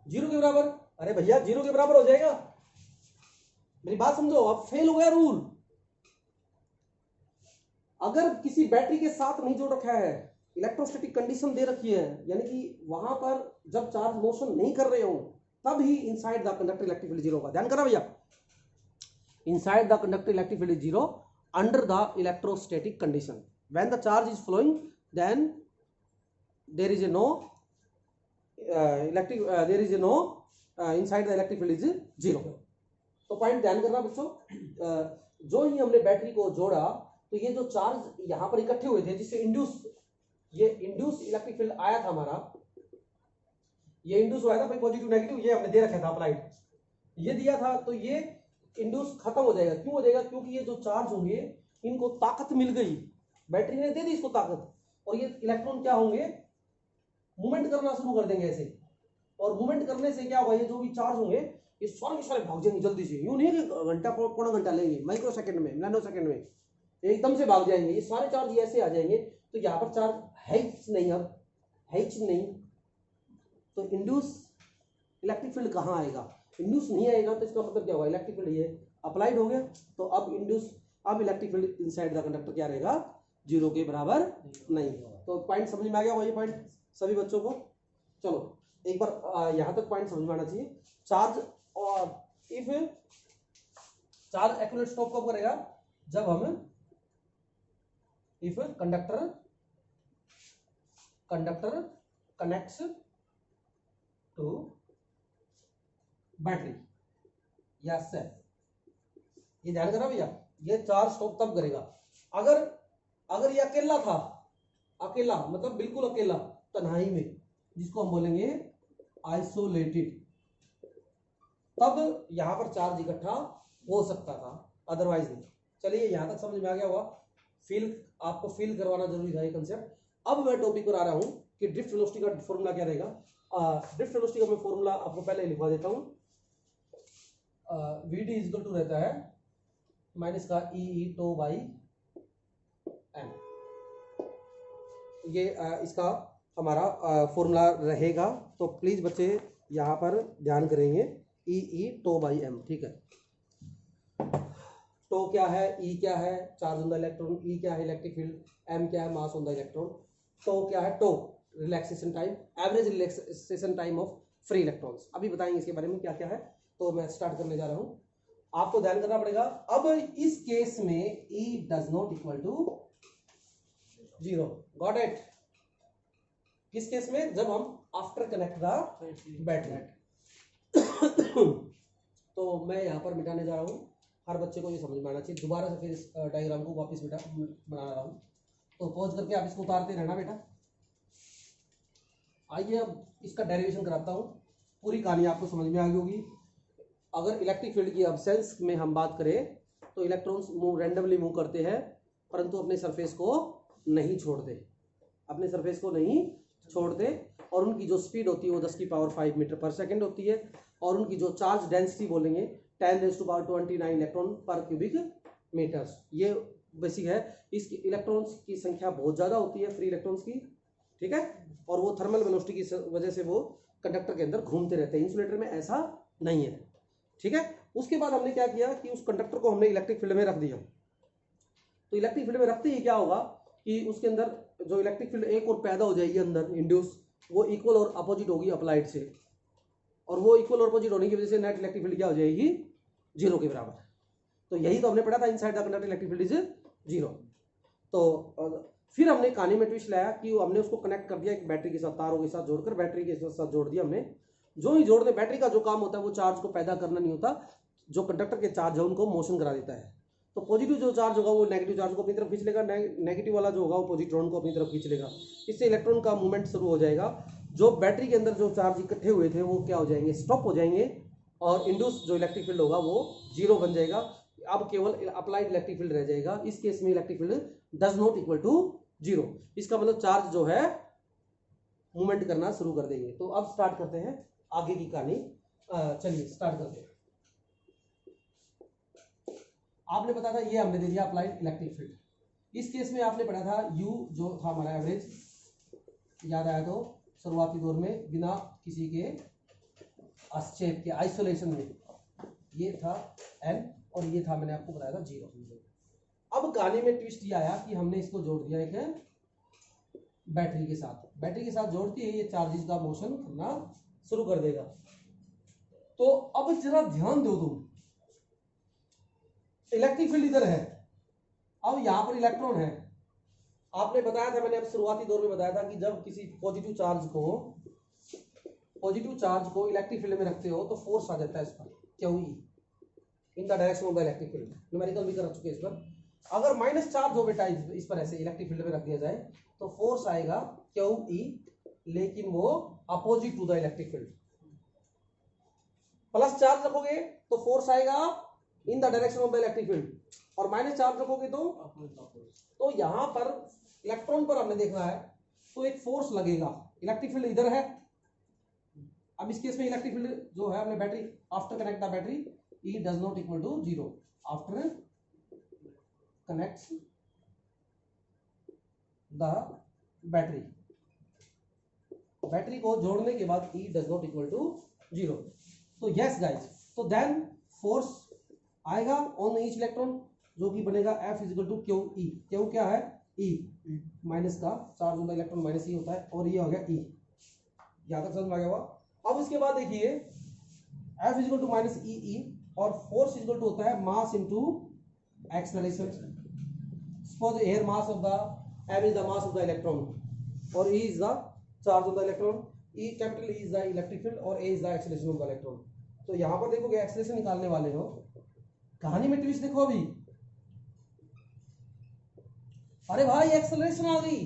जीरो के बराबर। अरे भैया जीरो के बराबर हो जाएगा, मेरी बात समझो, अब फेल हो गया रूल। अगर किसी बैटरी के साथ नहीं जोड़ रखा है, इलेक्ट्रोस्टैटिक कंडीशन दे रखी है, यानी कि वहां पर जब चार्ज मोशन नहीं कर रहे हो तब ही inside the conductor electric field zero होगा। ध्यान करा भैया, inside the conductor electric field is zero under the electrostatic condition. When the charge is flowing then there is a no there is a no inside the electric field is zero। तो point ध्यान करना बच्चों, जो ही हमने battery को जोड़ा तो ये जो चार्ज यहाँ पर इकट्ठे हुए थे जिससे ये इंड्यूस इलेक्ट्रिक फील्ड आया था हमारा, ये इंड्यूस हुआ था भाई, पॉजिटिव नेगेटिव ये हमने दे रखा था अप्लाइड, ये दिया था। तो ये इंड्यूस खत्म हो जाएगा। क्यों हो जाएगा, क्योंकि ये जो चार्ज होंगे इनको ताकत मिल गई, बैटरी ने दे दी इसको ताकत, और ये इलेक्ट्रॉन क्या होंगे, मूवमेंट करना शुरू कर देंगे ऐसे। और मूवमेंट करने से क्या होगा, ये जो भी चार्ज होंगे ये सारे के सारे भाग जाएंगे जल्दी से, यूं नहीं कि घंटा पौना घंटा लेंगे, माइक्रो सेकंड में, नैनो सेकंड में एकदम से भाग जाएंगे, ये सारे चार्ज ऐसे आ जाएंगे। तो यहाँ पर चार्ज है नहीं, अब है नहीं, तो इंड्यूस इलेक्ट्रिक फील्ड कहाँ आएगा, इंड्यूस नहीं आएगा। तो इसका मतलब क्या होगा, इलेक्ट्रिक फील्ड ये अप्लाइड हो गया, तो अब electric field inside the conductor क्या रहेगा, जीरो के बराबर नहीं। तो पॉइंट समझ में आ गया होगा ये पॉइंट सभी बच्चों को। चलो एक बार यहां तक पॉइंट समझ में आना चाहिए। चार्ज और इफ चार्ज एक्यूमुलेट स्टॉप कब करेगा, जब हम if conductor connects to battery या सेल। ये ध्यान करना भैया, ये चार्ज स्टॉप तब करेगा अगर ये अकेला था, अकेला मतलब बिल्कुल अकेला, तन्हाई में, जिसको हम बोलेंगे आइसोलेटेड, तब यहां पर चार्ज इकट्ठा हो सकता था, अदरवाइज नहीं। चलिए यहां तक समझ में आ गया होगा, आपको फील करवाना जरूरी था ये कंसेप्ट। अब मैं टॉपिक पर आ रहा हूं कि ड्रिफ्ट वेलोसिटी का फॉर्मूला क्या रहेगा। ड्रिफ्ट वेलोसिटी का मैं फॉर्मूला आपको पहले ही लिखवा देता हूं। वीडी इक्वल टू रहता है माइनस का ई टो बाई एम, ये इसका हमारा फॉर्मूला रहेगा। तो प्लीज बच्चे यहाँ पर ध्यान करेंगे, ई टो बाई एम, ठीक है। टो क्या है, ई क्या है, charge on the electron, E क्या है इलेक्ट्रिक फील्ड, एम क्या है mass on the electron. Tau क्या है, tau relaxation time, average relaxation time of free electrons. अभी बताएंगे इसके बारे में क्या क्या है। तो मैं स्टार्ट करने जा रहा हूँ, आपको ध्यान करना पड़ेगा। अब इस केस में E does not equal to zero, got it. किस केस में, जब हम आफ्टर कनेक्ट द बैटरी। तो मैं यहाँ पर मिटाने जा रहा हूँ, हर बच्चे को ये समझ में आना चाहिए। दोबारा से फिर इस डायग्राम को वापस बना रहा हूँ, तो पॉज करके आप इसको उतारते रहना बेटा। आइए अब इसका डेरिवेशन कराता हूँ, पूरी कहानी आपको समझ में आ गई होगी। अगर इलेक्ट्रिक फील्ड की एब्सेंस में हम बात करें तो इलेक्ट्रॉन्स रैंडमली मूव करते हैं, परंतु अपने सरफेस को नहीं छोड़ते, अपने सरफेस को नहीं छोड़ते। और उनकी जो स्पीड होती है वो 10 की पावर 5 मीटर पर सेकंड होती है। और उनकी जो चार्ज डेंसिटी बोलेंगे 10⁻29 इलेक्ट्रॉन पर क्यूबिक मीटर्स। ये बेसिक है। इस इलेक्ट्रॉन्स की संख्या बहुत ज़्यादा होती है, फ्री इलेक्ट्रॉन्स की, ठीक है, और वो थर्मल वेलोसिटी की वजह से वो कंडक्टर के अंदर घूमते रहते हैं। इंसुलेटर में ऐसा नहीं है, ठीक है। उसके बाद हमने क्या किया कि उस कंडक्टर को हमने इलेक्ट्रिक फील्ड में रख दिया। तो इलेक्ट्रिक फील्ड में रखते ही क्या होगा कि उसके अंदर जो इलेक्ट्रिक फील्ड एक और पैदा हो जाएगी अंदर इंड्यूस, वो इक्वल और अपोजिट होगी अप्लाइड से, और वो इक्वल और अपोजिट होने की वजह से नेट इलेक्ट्रिक फील्ड क्या हो जाएगी, जीरो के बराबर। तो यही तो हमने पढ़ा था, inside the conductor electric field is zero. तो फिर हमने कहानी में ट्विस्ट लाया कि हमने उसको कनेक्ट कर दिया एक बैटरी के साथ, तारों के साथ जोड़कर बैटरी के साथ जोड़ दिया हमने। जो ही जोड़ने, बैटरी का जो काम होता है वो चार्ज को पैदा करना नहीं होता, जो कंडक्टर के चार्ज है उनको मोशन करा देता है। तो पॉजिटिव जो चार्ज होगा वो नेगेटिव चार्ज को अपनी तरफ खींच लेगा, नेगेटिव वाला जो होगा वो पॉजिट्रॉन को अपनी तरफ खींच लेगा। इससे इलेक्ट्रॉन का मूवमेंट शुरू हो जाएगा। जो बैटरी के अंदर जो चार्ज इकट्ठे हुए थे वो क्या हो जाएंगे, स्टॉप हो जाएंगे, और इंड्यूस जो इलेक्ट्रिक फील्ड होगा वो जीरो बन जाएगा। अब केवल अप्लाइड इलेक्ट्रिक फील्ड रह जाएगा। इस केस में electric field does not equal to zero. इसका मतलब चार्ज जो है मूवमेंट करना शुरू कर देंगे। तो अब स्टार्ट करते हैं आगे की कहानी। चलिए स्टार्ट करते हैं। आपने पता था, ये हमने दे दिया अप्लाइड इलेक्ट्रिक फील्ड। इस केस में आपने पढ़ा था यू जो था हमारा एवरेज, याद आया तो शुरुआती दौर में बिना किसी के आक्षेप के आइसोलेशन में, ये था एन और ये था मैंने आपको बताया था जीरो। अब कहानी में ट्विस्ट ये आया कि हमने इसको जोड़ दिया एक बैटरी के साथ। बैटरी के साथ जोड़ती है, ये चार्जेस का मोशन करना शुरू कर देगा। तो अब जरा ध्यान दो तुम, इलेक्ट्रिक फील्ड इधर है, अब यहां पर इलेक्ट्रॉन है। आपने बताया था, मैंने अब शुरुआती दौर में बताया था कि जब किसी पॉजिटिव चार्ज को इलेक्ट्रिक फील्ड में रखते हो तो फोर्स आ जाता है इस पर, Q E, in the direction of the electric field. Numerical भी कर चुके इस पर। अगर माइनस चार्ज हो बेटा इस पर ऐसे इलेक्ट्रिक फील्ड में रख दिया जाए तो फोर्स आएगा क्यू ई, लेकिन वो opposite to the electric field. Plus charge रखोगे तो फोर्स आएगा in the direction of the electric field, और माइनस चार्ज रखोगे तो यहां पर इलेक्ट्रॉन पर हमने देखना है तो एक फोर्स लगेगा। इलेक्ट्रिक फील्ड इधर है। अब इस केस में इलेक्ट्रिक फील्ड जो है हमने battery, after connect the battery E does not equal to zero after connects the battery। Battery को जोड़ने के बाद E does not equal to zero। तो yes guys, तो then force आएगा on each electron जो कि बनेगा F is equal to Q E। Q क्या है, E माइनस का चार्ज होता है, इलेक्ट्रॉन माइनस E होता है, और ये हो गया E। यहां तक समझ में आ गया हुआ। अब इसके बाद देखिए F is equal to minus E, और फोर्स इक्वल टू होता है mass into acceleration. Suppose air mass of the m is the mass of the electron, और E is the charge of the electron. E capital E is the electric field, और A is the acceleration of the electron. तो यहां पर देखोगे acceleration निकालने वाले हो, कहानी में ट्विस्ट देखो अभी। अरे भाई एक्सेलरेशन आ गई,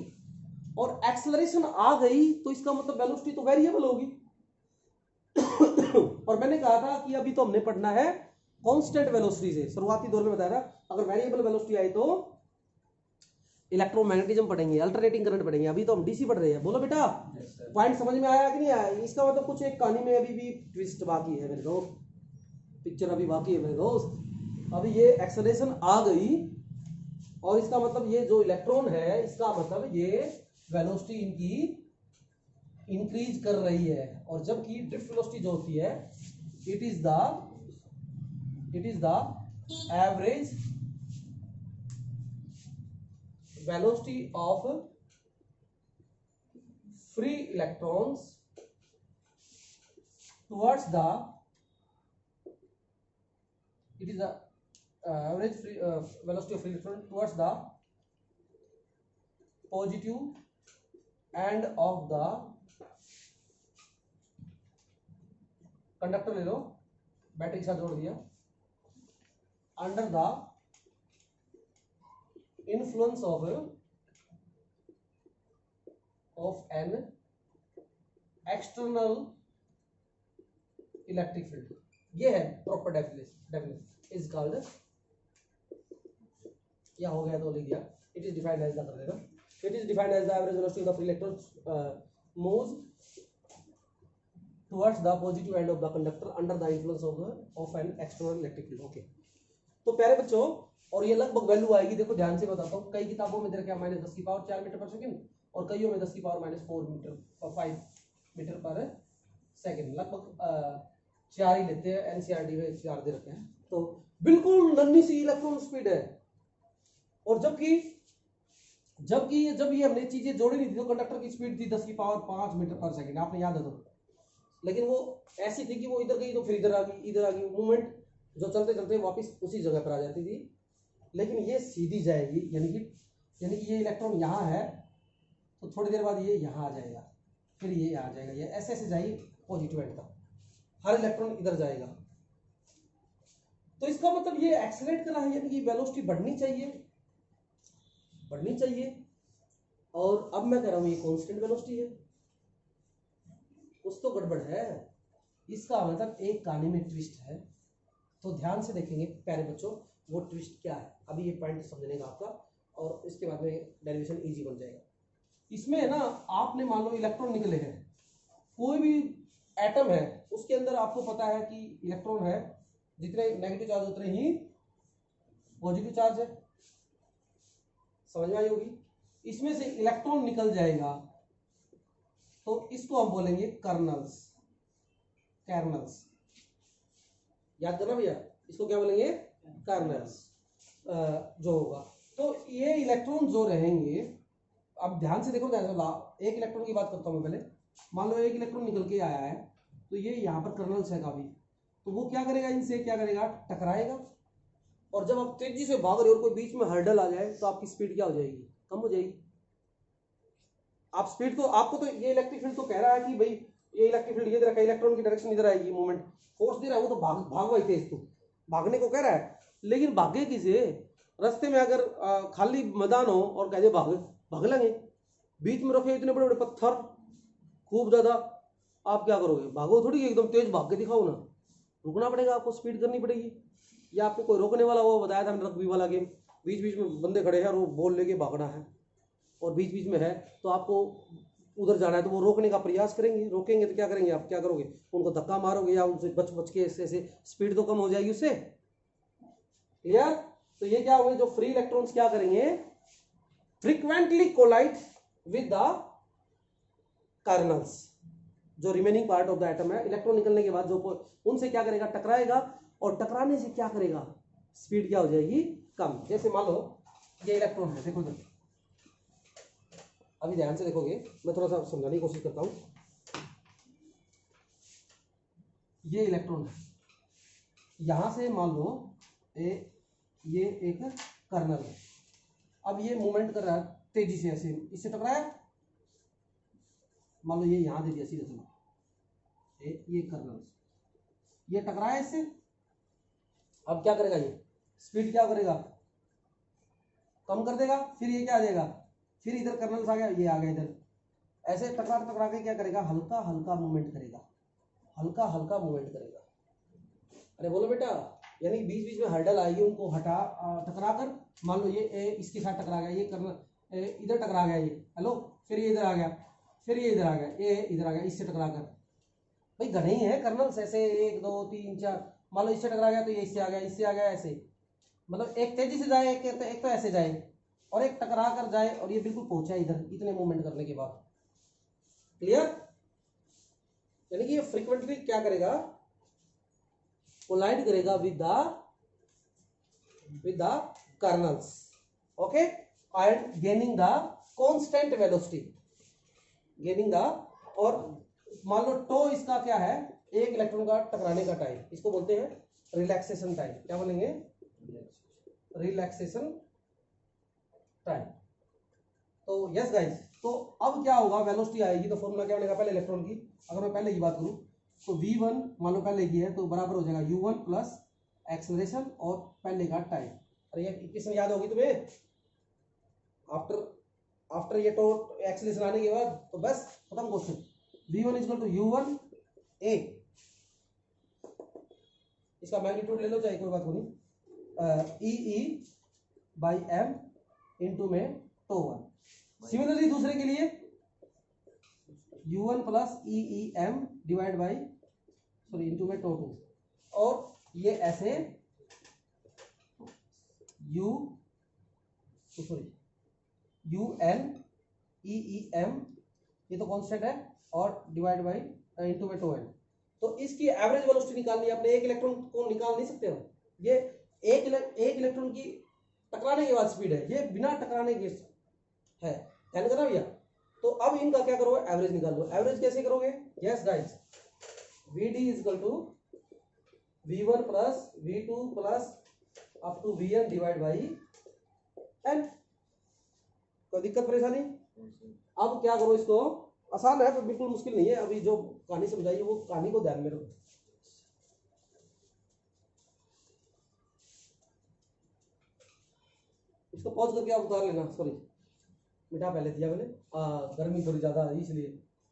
और एक्सेलरेशन आ गई तो इसका मतलब वेलोसिटी तो वेरिएबल होगी। और मैंने कहा था कि अभी तो हमने पढ़ना है कांस्टेंट वेलोसिटी से। शुरुआती दौर में बताया था अगर वेरिएबल वेलोसिटी आई तो इलेक्ट्रोमैग्नेटिज्म पढ़ेंगे, अल्टरनेटिंग करंट पढ़ेंगे। अभी तो हम डीसी पढ़ रहे हैं। बोलो बेटा, पॉइंट समझ में आया कि नहीं आया? इसका मतलब कुछ एक कहानी में अभी भी ट्विस्ट बाकी है मेरे दोस्त, पिक्चर अभी बाकी है मेरे दोस्त। अभी ये एक्सेलरेशन आ गई, और इसका मतलब ये जो इलेक्ट्रॉन है, इसका मतलब ये वेलोसिटी इनकी इंक्रीज कर रही है। और जबकि ड्रिफ्ट वेलोसिटी जो होती है, it is the average velocity of free electrons towards the, it is the average free velocity of free electron towards the positive end of the conductor. ले लो, बैटरी के साथ जोड़ दिया, under the influence of an external electric field. ये है proper definition, is called, या हो गया तो लिख दिया, it is defined as the, कर देना, it is defined as the average velocity of free electron moves towards the positive end of the conductor under the influence of an external electric field। Okay, तो प्यारे बच्चों, और ये लगभग value आएगी, देखो ध्यान से बताता हूँ, कई किताबों में देखा -10⁻⁴ मीटर पर सेकंड, और कईयों में 10⁻⁻⁴ मीटर 5 मीटर पर सेकेंड, लगभग 4 ही लेते हैं, एनसीईआरटी में 4 दे रखे हैं। तो बिल्कुल नन्ही सी इलेक्ट्रॉन स्पीड है। और जबकि जब ये हमने चीजें जोड़ी नहीं थी तो कंडक्टर की स्पीड थी 10⁵ मीटर पर सेकेंड, आपने याद है तो। लेकिन वो ऐसी थी कि वो इधर गई तो फिर इधर आ गई, इधर आ गई, मूवमेंट जो चलते चलते वापस उसी जगह पर आ जाती थी। लेकिन ये सीधी जाएगी, यानी कि ये इलेक्ट्रॉन यहाँ है तो थोड़ी देर बाद ये यहाँ आ जाएगा, फिर ये यहाँ आ जाएगा, ये ऐसे ऐसे जाएगी पॉजिटिव एंड तक, हर इलेक्ट्रॉन इधर जाएगा। तो इसका मतलब ये एक्सेलरेट कर रहा है, यानी कि वेलोसिटी बढ़नी चाहिए। और अब मैं कह रहा हूं ये कांस्टेंट वेलोसिटी है, कुछ तो गड़बड़ है। इसका मतलब एक कहानी में ट्विस्ट है। तो ध्यान से देखेंगे प्यारे बच्चों, वो ट्विस्ट क्या है, अभी ये पॉइंट समझने का आपका, और इसके बाद में डेरिवेशन इजी बन जाएगा। इसमें ना आपने मान लो इलेक्ट्रॉन निकले हैं, कोई भी एटम है उसके अंदर आपको पता है कि इलेक्ट्रॉन है, जितने नेगेटिव चार्ज उतने ही पॉजिटिव चार्ज है, समझ में आई होगी। इसमें से इलेक्ट्रॉन निकल जाएगा तो इसको हम बोलेंगे कर्नल्स। याद करना भैया, इसको क्या बोलेंगे, कर्नल्स जो होगा। तो ये इलेक्ट्रॉन जो रहेंगे, अब ध्यान से देखो, एक इलेक्ट्रॉन की बात करता हूं मैं पहले। मान लो एक इलेक्ट्रॉन निकल के आया है तो ये यहाँ पर कर्नल्स है काफी, तो वो क्या करेगा, इनसे क्या करेगा, टकराएगा। और जब आप तेजी से भाग रहे हो और कोई बीच में हर्डल आ जाए तो आपकी स्पीड क्या हो जाएगी, कम हो जाएगी। आप स्पीड तो, आपको तो ये इलेक्ट्रिक फील्ड तो कह रहा है कि भाई ये इलेक्ट्रिक फील्ड इधर रखा, इलेक्ट्रॉन की डायरेक्शन इधर आएगी, मूवमेंट फोर्स दे रहा है, वो तो भाग वही तेज, तो भागने को कह रहा है। लेकिन भागे किसे, रास्ते में अगर खाली मैदान हो और कह दे भाग लेंगे, बीच में रखे इतने बड़े बड़े पत्थर खूब ज्यादा, आप क्या करोगे, भागो थोड़ी, एकदम तेज भाग के दिखाओ ना, रुकना पड़ेगा आपको, स्पीड करनी पड़ेगी। या आपको कोई रोकने वाला, वो बताया था रग्बी वाला गेम, बीच बीच में बंदे खड़े हैं और वो बॉल लेके भागना है, और बीच बीच में है तो आपको उधर जाना है, तो वो रोकने का प्रयास करेंगे, रोकेंगे तो क्या करेंगे, आप क्या करोगे, उनको धक्का मारोगे या उनसे बच के ऐसे स्पीड तो कम हो जाएगी उससे, क्लियर। तो ये क्या होंगे, जो फ्री इलेक्ट्रॉन्स क्या करेंगे, frequently collide with the kernels, जो remaining part of the atom है, इलेक्ट्रॉन निकलने के बाद जो उनसे क्या करेगा, टकराएगा, और टकराने से क्या करेगा, स्पीड क्या हो जाएगी, कम। जैसे मान लो ये इलेक्ट्रॉन है, देखो अभी ध्यान से देखोगे, मैं थोड़ा सा समझाने की कोशिश करता हूं। ये इलेक्ट्रॉन है, यहां से मान लो ये एक कर्नल है, अब ये मूवमेंट कर रहा है तेजी से, ऐसे इससे टकराया, मान लो ये यहां दे दिया सीधा सीधा, ये कर्नल, ये टकराया इससे, अब क्या करेगा, ये स्पीड क्या करेगा, कम कर देगा, फिर ये क्या आ जाएगा, फिर इधर कर्नल्स आ गया, ये आ गया इधर, ऐसे टकरा के क्या करेगा, हल्का हल्का मूवमेंट करेगा, हल्का हल्का मूवमेंट करेगा। अरे बोलो बेटा, यानी बीच बीच में हर्डल आएगी, उनको हटा टकरा कर, मान लो ये इसके साथ टकरा गया, ये कर्नल इधर टकरा गया, ये हेलो, फिर ये इधर आ गया, फिर ये इधर आ गया, ये इधर आ गया, इससे टकरा कर, भाई घने ही है कर्नल्स, ऐसे 1 2 3 4, मान लो इससे टकरा गया तो ये इससे आ गया, इससे आ गया, ऐसे मतलब एक तेजी से जाए, एक तो ऐसे जाए, और एक टकरा कर जाए, और ये बिल्कुल पहुंचा इधर, इतने मूवमेंट करने के बाद, क्लियर। यानी कि ये फ्रीक्वेंटली क्या करेगा, कोलाइड करेगा with the colonel's, okay, and gaining the constant velocity, gaining the, और मान लो टो इसका क्या है, एक इलेक्ट्रॉन का टकराने का टाइम, इसको बोलते हैं रिलैक्सेशन टाइम, क्या बोलेंगे, रिलैक्सेशन टाइम। तो यस गाइस, तो अब क्या होगा, वेलोसिटी आएगी तो फॉर्मूला क्या बनेगा, पहले इलेक्ट्रॉन की, अगर मैं पहले की बात करूं तो v1 मान लो पहले की है तो बराबर हो जाएगा u1 प्लस एक्सेलरेशन और पहले का टाइम। अरे ये इक्वेशन याद होगी तुम्हें, आफ्टर ये तो एक्सेलरेशन आने के बाद तो बस खत्म question. v1 equal to u1 a, इसका मैग्नीट्यूड ले लो चाहे, कोई बात नहीं, e बाई m इंटू में टो 1। सिमिलरली दूसरे के लिए u1 plus EEM divide by into में टो 2, और ये ऐसे UN EEM, ये तो कांस्टेंट है, और डिवाइड बाई इनटू में टू एन। तो इसकी एवरेज वेलोसिटी निकालनी है अपने, एक इलेक्ट्रॉन को निकाल नहीं सकते हम। ये एक इलेक्ट्रॉन की टकराने के बाद स्पीड है, ये बिना टकराने के है, ध्यान करा भैया। तो अब इनका क्या करो, एवरेज निकाल लो। एवरेज कैसे करोगे? Yes guys, VD is equal to V1 plus V2 plus up to Vn divide by n। कोई दिक्कत परेशानी? अब क्या करो, इसको आसान है, तो बिल्कुल मुश्किल नहीं है। अभी जो कहानी समझाई वो कहानी को ध्यान में रखो। इसको पॉज करके आप उतार लेना, सॉरी मिटा पहले दिया मैंने, गर्मी थोड़ी ज्यादा है इसलिए।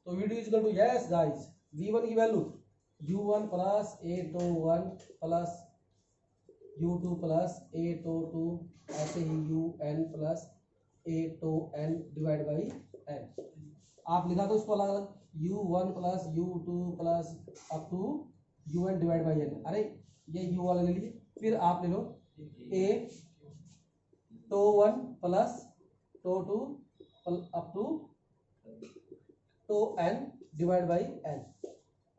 तो VD is equal to, yes guys, V1 की value U1 plus A21 plus U2 plus A22, ऐसे ही UN plus A2N divide by n। आप लिखा दो इसको अलग अलग, U1 plus U2 plus up to UN divide by n। अरे ये U वाला ले लीजिए, फिर आप ले लो A21 plus to up to n divide by n।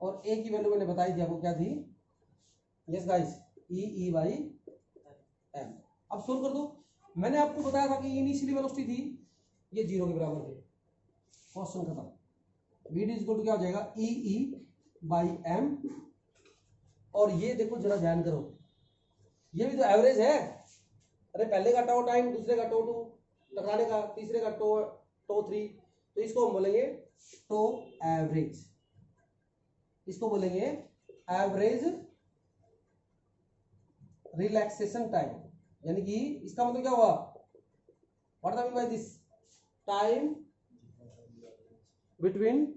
और a की वैल्यू मैंने बताई थी आपको, क्या थी? Yes guys, E by m। अब सोल्व कर दो। मैंने आपको बताया था कि इनिशियली वेलोसिटी थी ये 0 के बराबर थी। क्वेश्चन खत्म। VD इज इक्वल टू क्या हो जाएगा? E by m। और ये देखो जरा ध्यान करो, ये भी तो एवरेज है। अरे पहले का टो टाइम, दूसरे का टो 2 टकराने का, तीसरे का टो 3, तो इसको हम बोलेंगे टो एवरेज। इसको बोलेंगे एवरेज रिलैक्सेशन टाइम। यानी कि इसका मतलब क्या हुआ? What do mean by this? Time between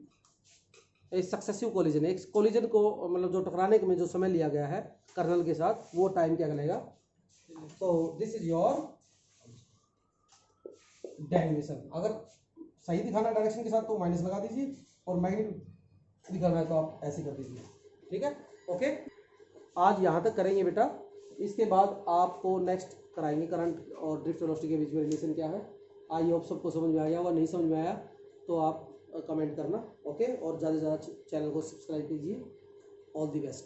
A successive collision. एक कोलिजन को मतलब जो टकराने में जो समय लिया गया है कर्नल के साथ, वो टाइम क्या कहलाएगा? तो दिस इज योर डेरिवेशन। अगर सही दिखाना डायरेक्शन के साथ तो माइनस लगा दीजिए, और मैग्नीट्यूड दिखाना है तो आप ऐसे कर दीजिए। ठीक है, ओके। आज यहाँ तक करेंगे बेटा, इसके बाद आपको नेक्स्ट कराएंगे करंट और ड्रिफ्ट वेलोसिटी के बीच में रिलेशन क्या है। आई होप सबको समझ में आया होगा, नहीं समझ में आया तो आप कमेंट करना, ओके। और ज़्यादा से ज़्यादा चैनल को सब्सक्राइब कीजिए। All the best.